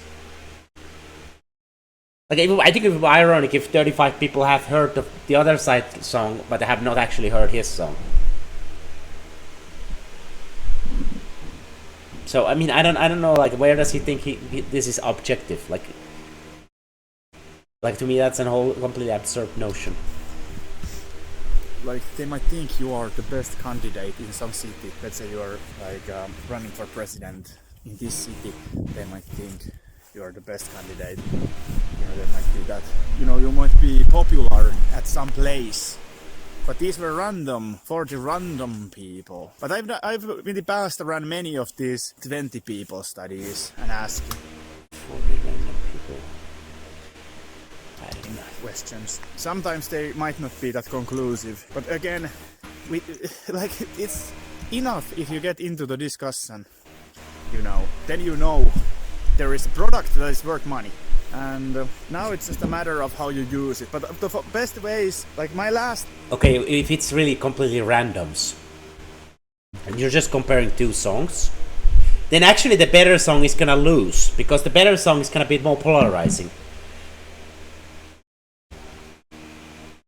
Like, I think it would be ironic if 35 people have heard the other side song, but they have not actually heard his song. So I mean, I don't know. Like, where does he think this is objective? Like to me, that's a whole completely absurd notion. Like, they might think you are the best candidate in some city. Let's say you are like running for president in this city. They might think you are the best candidate. You know, they might do that. You know, you might be popular at some place. But these were random, 40 random people. But I've in the past run many of these 20 people studies and asked 40 random people. I don't know. Questions. Sometimes they might not be that conclusive. But again, like, it's enough if you get into the discussion. You know, then you know there is a product that is worth money. And now it's just a matter of how you use it. But the best ways, like my last... Okay, if it's really completely randoms, and you're just comparing two songs, then actually the better song is gonna lose, because the better song is gonna be more polarizing.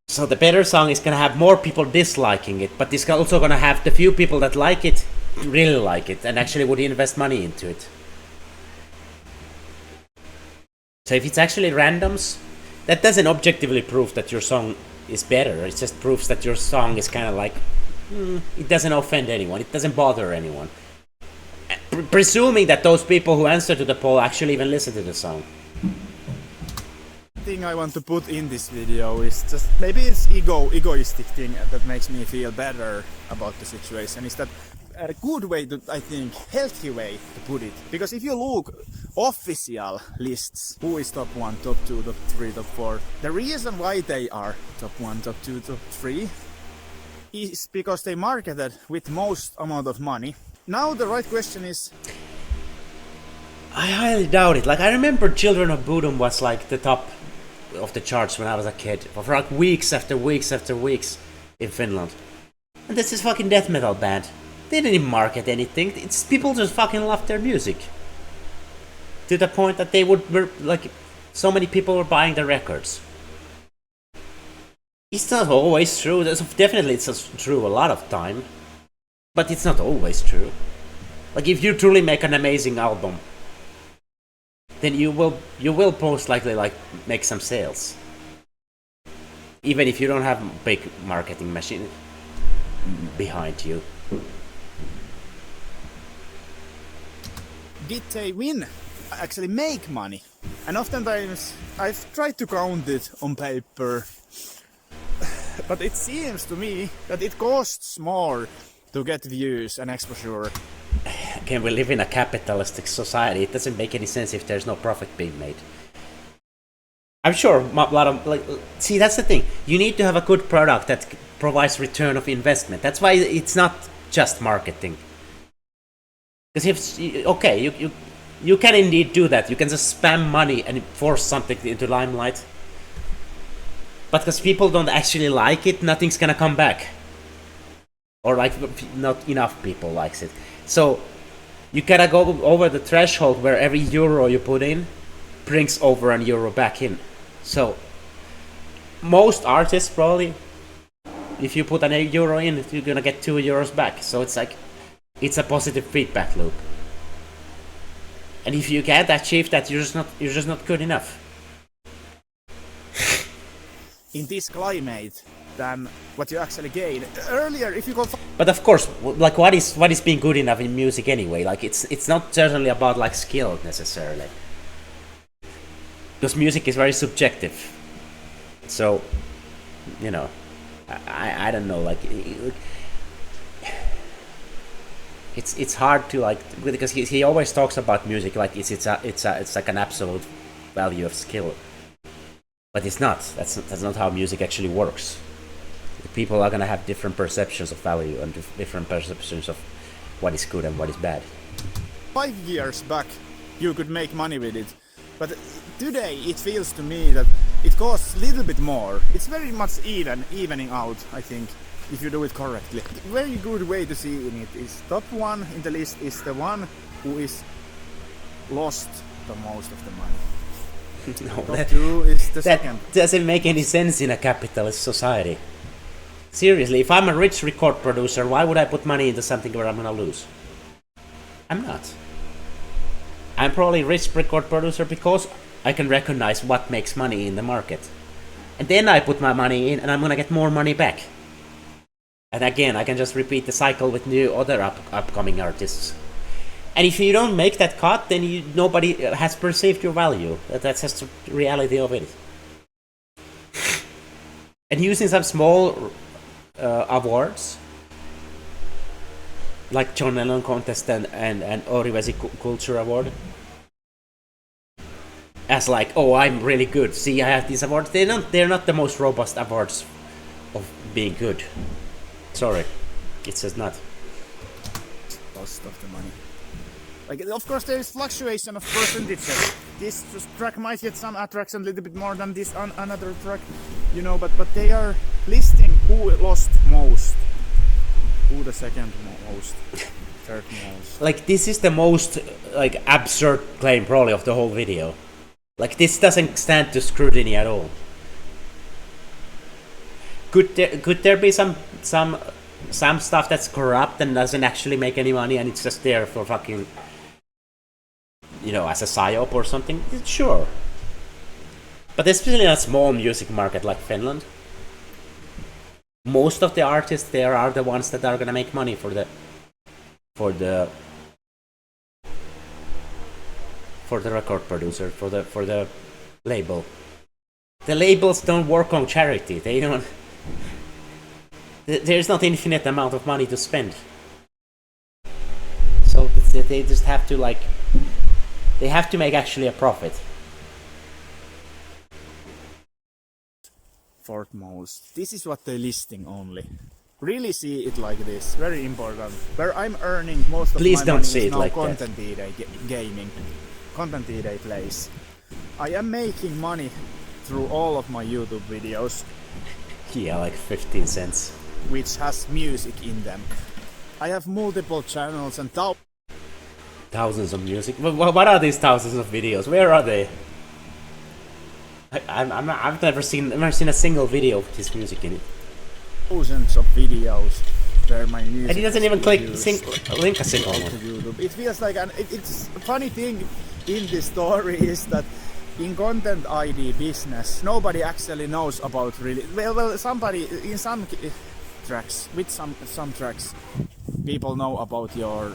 So the better song is gonna have more people disliking it, but it's also gonna have the few people that like it, really like it, and actually would invest money into it. So if it's actually randoms, that doesn't objectively prove that your song is better. It just proves that your song is kind of like, it doesn't offend anyone, it doesn't bother anyone. Presuming that those people who answer to the poll actually even listen to the song. Thing I want to put in this video is just, maybe it's egoistic thing that makes me feel better about the situation, is that a good way to, I think, healthy way to put it. Because if you look official lists, who is top 1, top 2, top 3, top 4, the reason why they are top 1, top 2, top 3 is because they marketed with most amount of money. Now the right question is... I highly doubt it. Like, I remember Children of Bodom was like the top of the charts when I was a kid. For like weeks after weeks after weeks in Finland. And this is fucking death metal band. They didn't market anything. It's people just fucking love their music. To the point that they would, like, so many people were buying the records. It's not always true. Definitely it's true a lot of time. But it's not always true. Like, if you truly make an amazing album, then you will most likely like make some sales. Even if you don't have a big marketing machine behind you. Did they win? Actually make money? And oftentimes I've tried to count it on paper, but it seems to me that it costs more to get views and exposure. Again, we live in a capitalistic society. It doesn't make any sense if there's no profit being made. I'm sure a lot of, like, see, that's the thing. You need to have a good product that provides return of investment. That's why it's not just marketing. Because if, okay, you can indeed do that. You can just spam money and force something into limelight. But because people don't actually like it, nothing's gonna come back. Or like, not enough people likes it. So you gotta go over the threshold where every euro you put in brings over an euro back in. So most artists probably, if you put an euro in, you're gonna get 2 euros back. So it's like, it's a positive feedback loop. And if you can't achieve that, you're just not good enough. In this climate than what you actually gain. Earlier, if you go... But of course, like, what is being good enough in music anyway? Like, it's not certainly about like skill necessarily. Because music is very subjective. So, you know, I don't know, like, it's hard to, like, because he always talks about music like it's like an absolute value of skill. But it's not. That's not how music actually works. People are gonna have different perceptions of value and different perceptions of what is good and what is bad. 5 years back, you could make money with it. But today, it feels to me that it costs a little bit more. It's very much evening out, I think, if you do it correctly. A very good way to see in it is top 1 in the list is the one who is lost the most of the money. No, Top 2 is the second. That doesn't make any sense in a capitalist society. Seriously, if I'm a rich record producer, why would I put money into something where I'm gonna lose? I'm not. I'm probably a rich record producer because I can recognize what makes money in the market. And then I put my money in and I'm gonna get more money back. And again, I can just repeat the cycle with new other upcoming artists. And if you don't make that cut, then nobody has perceived your value. That's just the reality of it. And using some small awards, like John Lennon Contest and Orivesi Culture Award, as like, oh, I'm really good. See, I have these awards. They're not the most robust awards of being good. Sorry, it's just not. Cost of the money. Like, of course, there is fluctuation of percentages. This track might get some attraction a little bit more than this another track, you know. But they are listing who lost most, who the second most, third most. Like, this is the most like absurd claim probably of the whole video. Like, this doesn't stand to scrutiny at all. Could there be some stuff that's corrupt and doesn't actually make any money and it's just there for fucking, you know, as a psyop or something? Sure. But especially in a small music market like Finland, most of the artists there are the ones that are gonna make money for the record producer, for the label. The labels don't work on charity. They don't. There's not infinite amount of money to spend. that they just have to like, they have to make actually a profit. Foremost, this is what they're listing only. Really see it like this, very important. Where I'm earning most of Please my don't money see is it now like Content Day gaming, Content Day plays. I am making money through all of my YouTube videos, Yeah, like 15 cents. which has music in them. I have multiple channels and Thousands of music. What are these thousands of videos? Where are they? I've never seen a single video with his music in it. thousands of videos where my music And he doesn't has even been click used link a single to one. YouTube. It feels like it's a funny thing in this story is that in content ID business nobody actually knows about really well somebody in some tracks with some tracks people know about your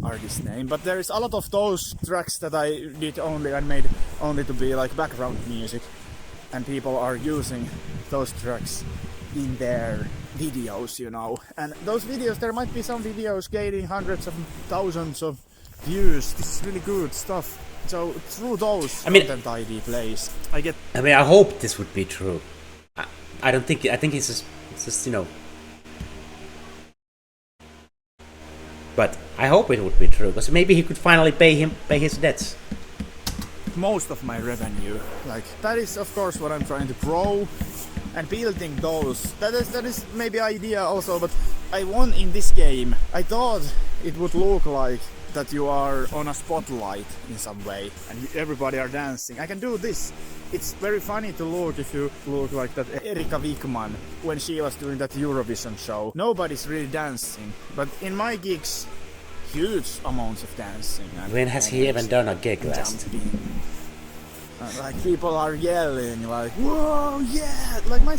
artist name, but there is a lot of those tracks that I did only and made only to be like background music, and people are using those tracks in their videos, you know. And those videos, there might be some videos gaining hundreds of thousands of views. This is really good stuff. So through those content ID plays, I get. I mean, I hope this would be true. I don't think. I think it's just you know. But I hope it would be true, because maybe he could finally pay his debts. Most of my revenue, like that is of course what I'm trying to grow and building those. That is maybe idea also, but I won in this game. I thought it would look like that you are on a spotlight in some way and everybody are dancing. I can do this. It's very funny to look if you look like that Erika Wikman when she was doing that Eurovision show. Nobody's really dancing, but in my gigs, huge amounts of dancing. And When has he even done a gig last? jumping. Like people are yelling, like whoa, yeah! Like my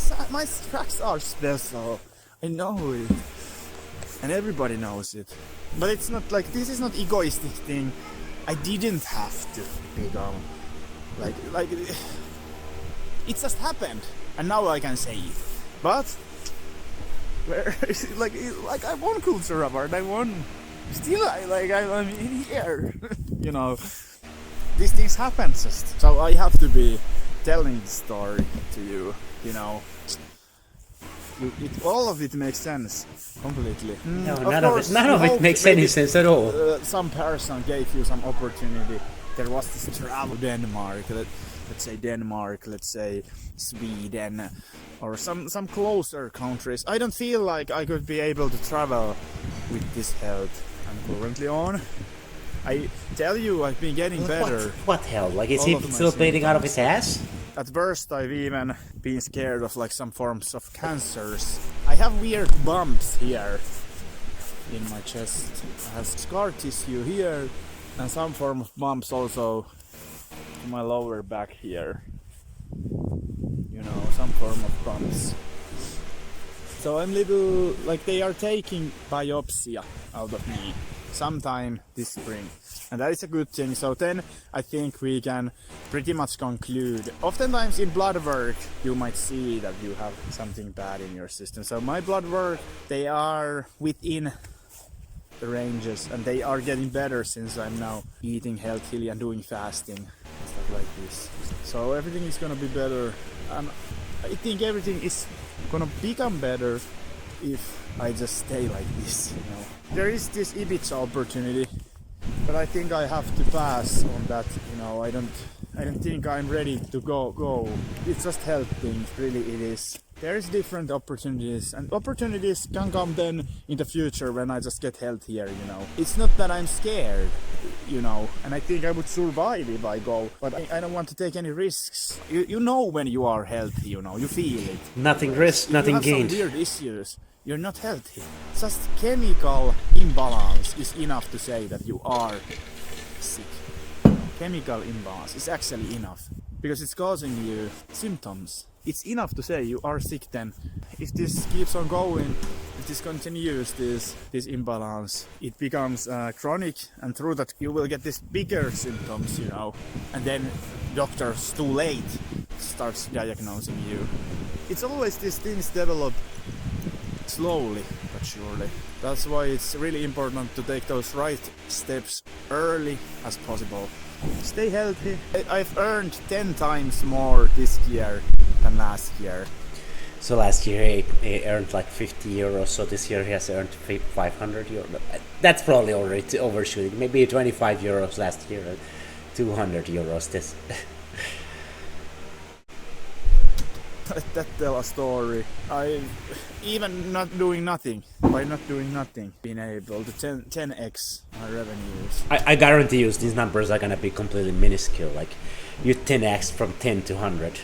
tracks are special. I know it, and everybody knows it. But it's not like this is not egoistic thing. I didn't have to become like it just happened, and now I can say it. But where is it? Like I won Culture Award. I won. Still, I'm in here. You know, these things happen just. So I have to be telling the story to you. You know, all of it makes sense completely. No, none of it makes any sense at all. Some person gave you some opportunity. There was this travel to Denmark. Let's say Denmark. Let's say Sweden, or some closer countries. I don't feel like I could be able to travel with this health I'm currently on. I tell you, I've been getting better. What hell? Like, is All he of my still bleeding out of his symptoms. ass? At first, I've even been scared of like some forms of cancers. I have weird bumps here in my chest. I have scar tissue here, and some form of bumps also in my lower back here. You know, some form of bumps. So I'm little like they are taking biopsy out of me sometime this spring, and that is a good thing. So then I think we can pretty much conclude. Oftentimes in blood work you might see that you have something bad in your system. So my blood work, they are within the ranges, and they are getting better since I'm now eating healthily and doing fasting and stuff like this. So everything is gonna be better, and I think everything is gonna become better if I just stay like this, you know. There is this Ibiza opportunity, but I think I have to pass on that, you know. I don't think I'm ready to go. It's just health thing, really it is. There is different opportunities, and opportunities can come then in the future when I just get healthier, you know. It's not that I'm scared, you know, and I think I would survive if I go, but I don't want to take any risks. You know when you are healthy, you know, you feel it. Nothing risked, nothing gained. You have some weird issues. You're not healthy. Just chemical imbalance is enough to say that you are sick. Chemical imbalance is actually enough, because it's causing you symptoms. It's enough to say you are sick then. If this keeps on going, if this continues, this imbalance, it becomes chronic, and through that you will get these bigger symptoms, you know, and then doctors too late starts diagnosing you. It's always these things develop slowly but surely. That's why it's really important to take those right steps early as possible. Stay healthy. I've earned 10 times more this year than last year. So last year he earned like 50 euros, so this year he has earned 500 euros. That's probably already overshooting. Maybe 25 euros last year and 200 euros this. Let that tell a story. I even not doing nothing, by not doing nothing, been able to 10x my revenues. I guarantee you these numbers are gonna be completely minuscule. Like you 10x from 10 to 100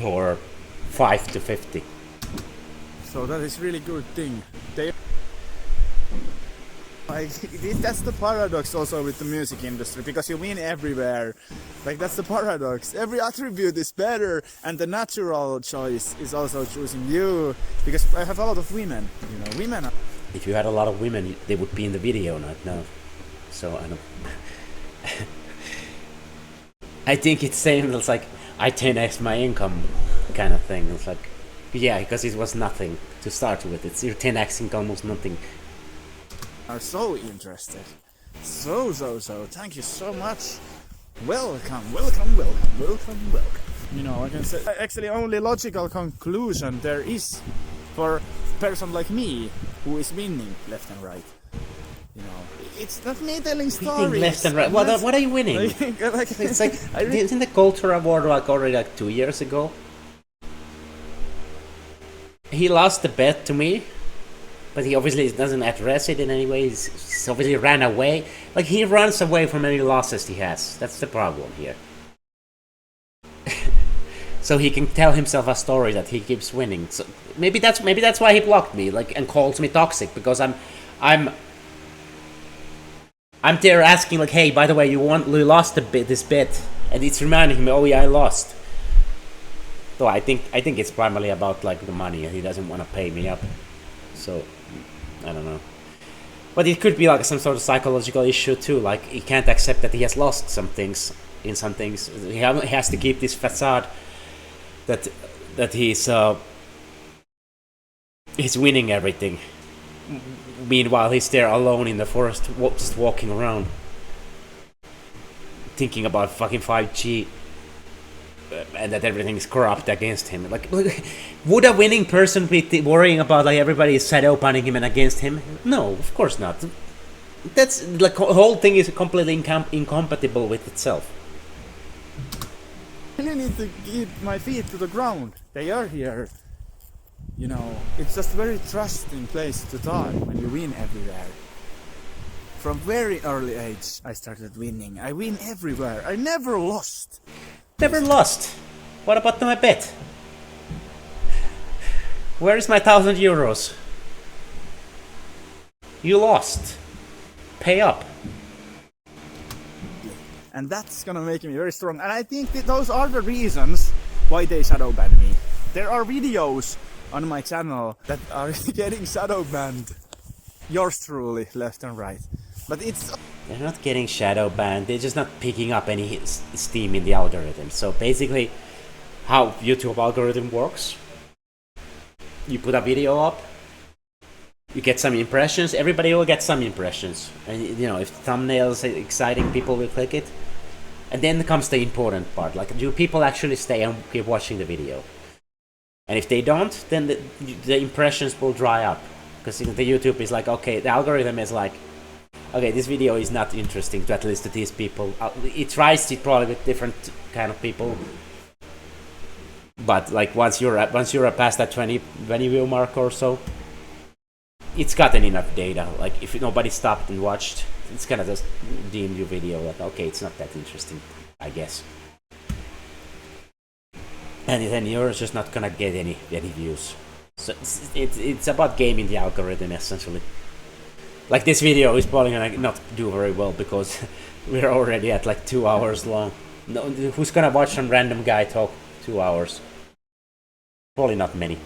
or 5 to 50. So that is really good thing. That's the paradox also with the music industry, because you win everywhere. Like that's the paradox. Every attribute is better, and the natural choice is also choosing you. Because I have a lot of women, you know, women. If you had a lot of women, they would be in the video right now. So I don't. I think it's saying it's like I 10x my income kind of thing. It's like, yeah, because it was nothing to start with. It's your 10xing almost nothing. Are so interested. So. Thank you so much. Welcome. You know, I can say actually only logical conclusion there is for a person like me who is winning left and right. You know, it's not me telling stories. Winning left and right. What are you winning? It's like isn't the Culture Award like already like 2 years ago? He lost the bet to me. But he obviously doesn't address it in any way. He's obviously ran away. Like he runs away from any losses he has. That's the problem here. So he can tell himself a story that he keeps winning. So maybe that's why he blocked me, like, and calls me toxic, because I'm there asking like, hey, by the way, you lost this bet, and it's reminding him, oh yeah, I lost. So I think it's primarily about like the money, and he doesn't want to pay me up. So I don't know, but it could be like some sort of psychological issue too. Like he can't accept that he has lost some things. In some things, he has to keep this facade that he's winning everything. Meanwhile, he's there alone in the forest, just walking around, thinking about fucking 5G. And that everything is corrupt against him. Like, would a winning person be worrying about like everybody is shadow banning him and against him? No, of course not. That's like the whole thing is completely incompatible with itself. I need to keep my feet to the ground. They are here. You know, it's just a very trusting place to start when you win everywhere. From very early age, I started winning. I win everywhere. I never lost. Never lost. What about my bet? Where is my 1,000 euros? You lost. Pay up. And that's gonna make me very strong. And I think that those are the reasons why they shadow ban me. There are videos on my channel that are getting shadow banned. Yours truly, left and right. But it's... They're not getting shadow banned, they're just not picking up any steam in the algorithm. So basically, how YouTube algorithm works, you put a video up, you get some impressions, everybody will get some impressions. And you know, if the thumbnail is exciting, people will click it. And then comes the important part, like do people actually stay and keep watching the video? And if they don't, then the impressions will dry up. Because the YouTube is like, okay, the algorithm is like, okay, this video is not interesting to at least to these people. It tries it probably with different kind of people, but like once you're past that 20 view mark or so, it's gotten enough data. Like if nobody stopped and watched, it's gonna just deem your video like, okay, it's not that interesting, I guess. And then you're just not gonna get any views. So it's about gaming the algorithm essentially. Like this video is probably gonna not do very well because we're already at like 2 hours long. No, who's gonna watch some random guy talk 2 hours? Probably not many.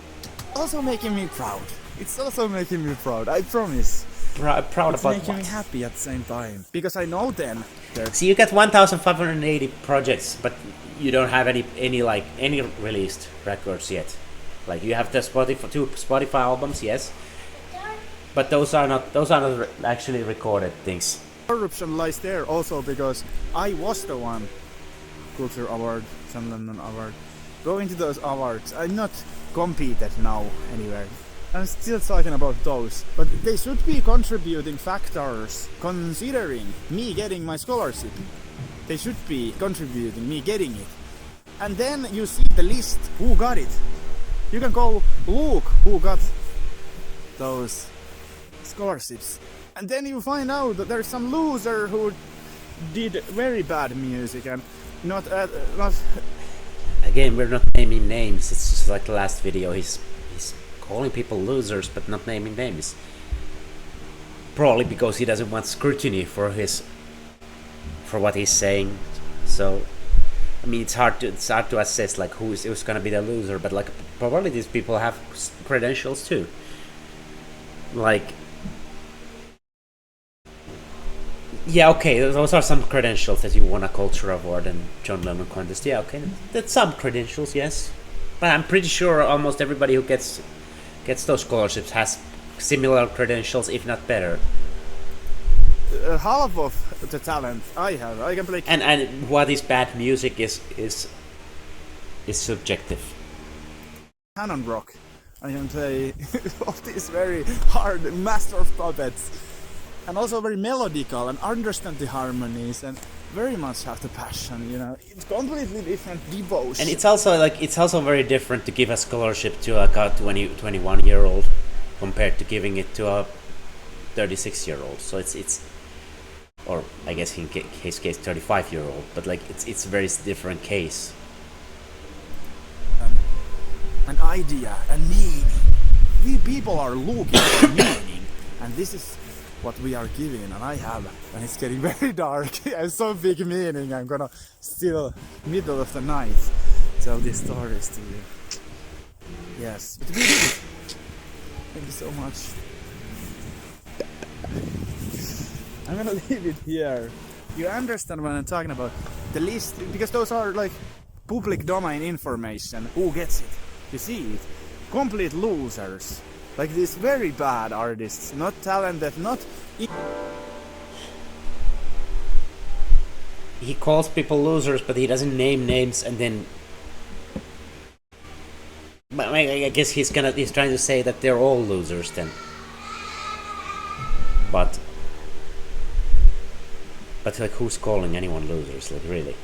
Also making me proud. It's also making me proud, I promise. Proud it's about what? It's making me happy at the same time. Because I know then. See, you get 1,580 projects, but you don't have any released records yet. Like you have the Spotify, 2 Spotify albums, yes, but those are not actually recorded things. Corruption lies there also because I was the one Culture Award, John Lennon Award. Going to those awards, I'm not competed now anywhere. I'm still talking about those, but they should be contributing factors considering me getting my scholarship. They should be contributing me getting it. And then you see the list who got it. You can go look who got those scholarships. And then you find out that there's some loser who did very bad music and not Again, we're not naming names. It's just like the last video. He's calling people losers, but not naming names. Probably because he doesn't want scrutiny for what he's saying. So, I mean, it's hard to assess like who's gonna be the loser. But like, probably these people have credentials too. Like, yeah, okay, those are some credentials that you won a Culture Award and John Lennon contest. Yeah, okay, that's some credentials, yes. But I'm pretty sure almost everybody who gets those scholarships has similar credentials, if not better. Half of the talent I have, I can play. And what is bad music is subjective. Canon rock. I can play all these very hard master of puppets, and also very melodical and understand the harmonies and very much have the passion. You know, it's completely different devotion. And it's also very different to give a scholarship to like a 21-year-old compared to giving it to a 36-year-old. So it's or I guess in his case 35-year-old, but like it's a very different case. An idea, a meaning. We people are looking for meaning, and this is what we are giving, and I have, and it's getting very dark. And so big meaning. I'm gonna still middle of the night tell these stories to you. Yes, but we did it. Thank you so much. I'm gonna leave it here. You understand what I'm talking about? The list, because those are like public domain information. Who gets it? You see it? Complete losers. Like these very bad artists, not talented, not... He calls people losers, but he doesn't name names, and then... But I guess he's trying to say that they're all losers then. But like, who's calling anyone losers? Like, really?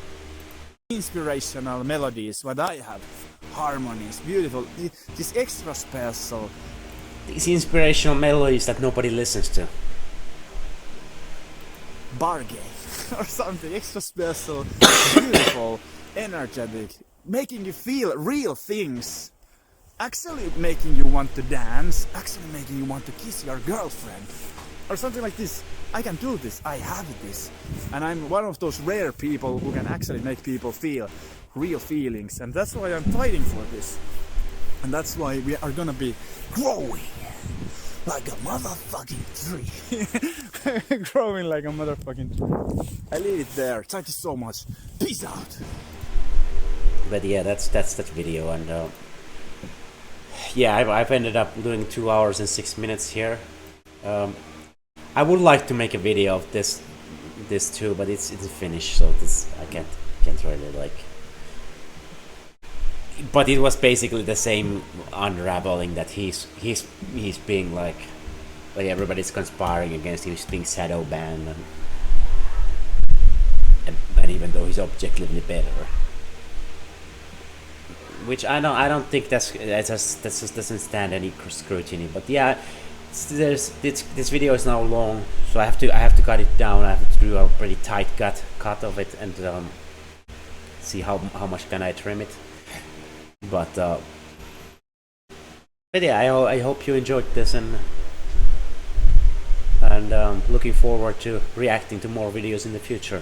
Inspirational melodies, what I have. Harmonies, beautiful. This extra special. These inspirational melodies that nobody listens to. Bargain or something extra special, beautiful, energetic, making you feel real things. Actually making you want to dance, actually making you want to kiss your girlfriend. Or something like this. I can do this, I have this. And I'm one of those rare people who can actually make people feel real feelings. And that's why I'm fighting for this. And that's why we are gonna be growing like a motherfucking tree. Growing like a motherfucking tree. I leave it there. Thank you so much. Peace out. But yeah, that's that video, and yeah, I've ended up doing 2 hours and 6 minutes here. I would like to make a video of this too, but it's finished, so this I can't really like. But it was basically the same unraveling that he's being like everybody's conspiring against him, he's being shadow banned, and even though he's objectively better, which I don't think that just doesn't stand any scrutiny. But yeah, this video is now long, so I have to cut it down. I have to do a pretty tight cut of it and see how much can I trim it. But yeah, I hope you enjoyed this, and looking forward to reacting to more videos in the future.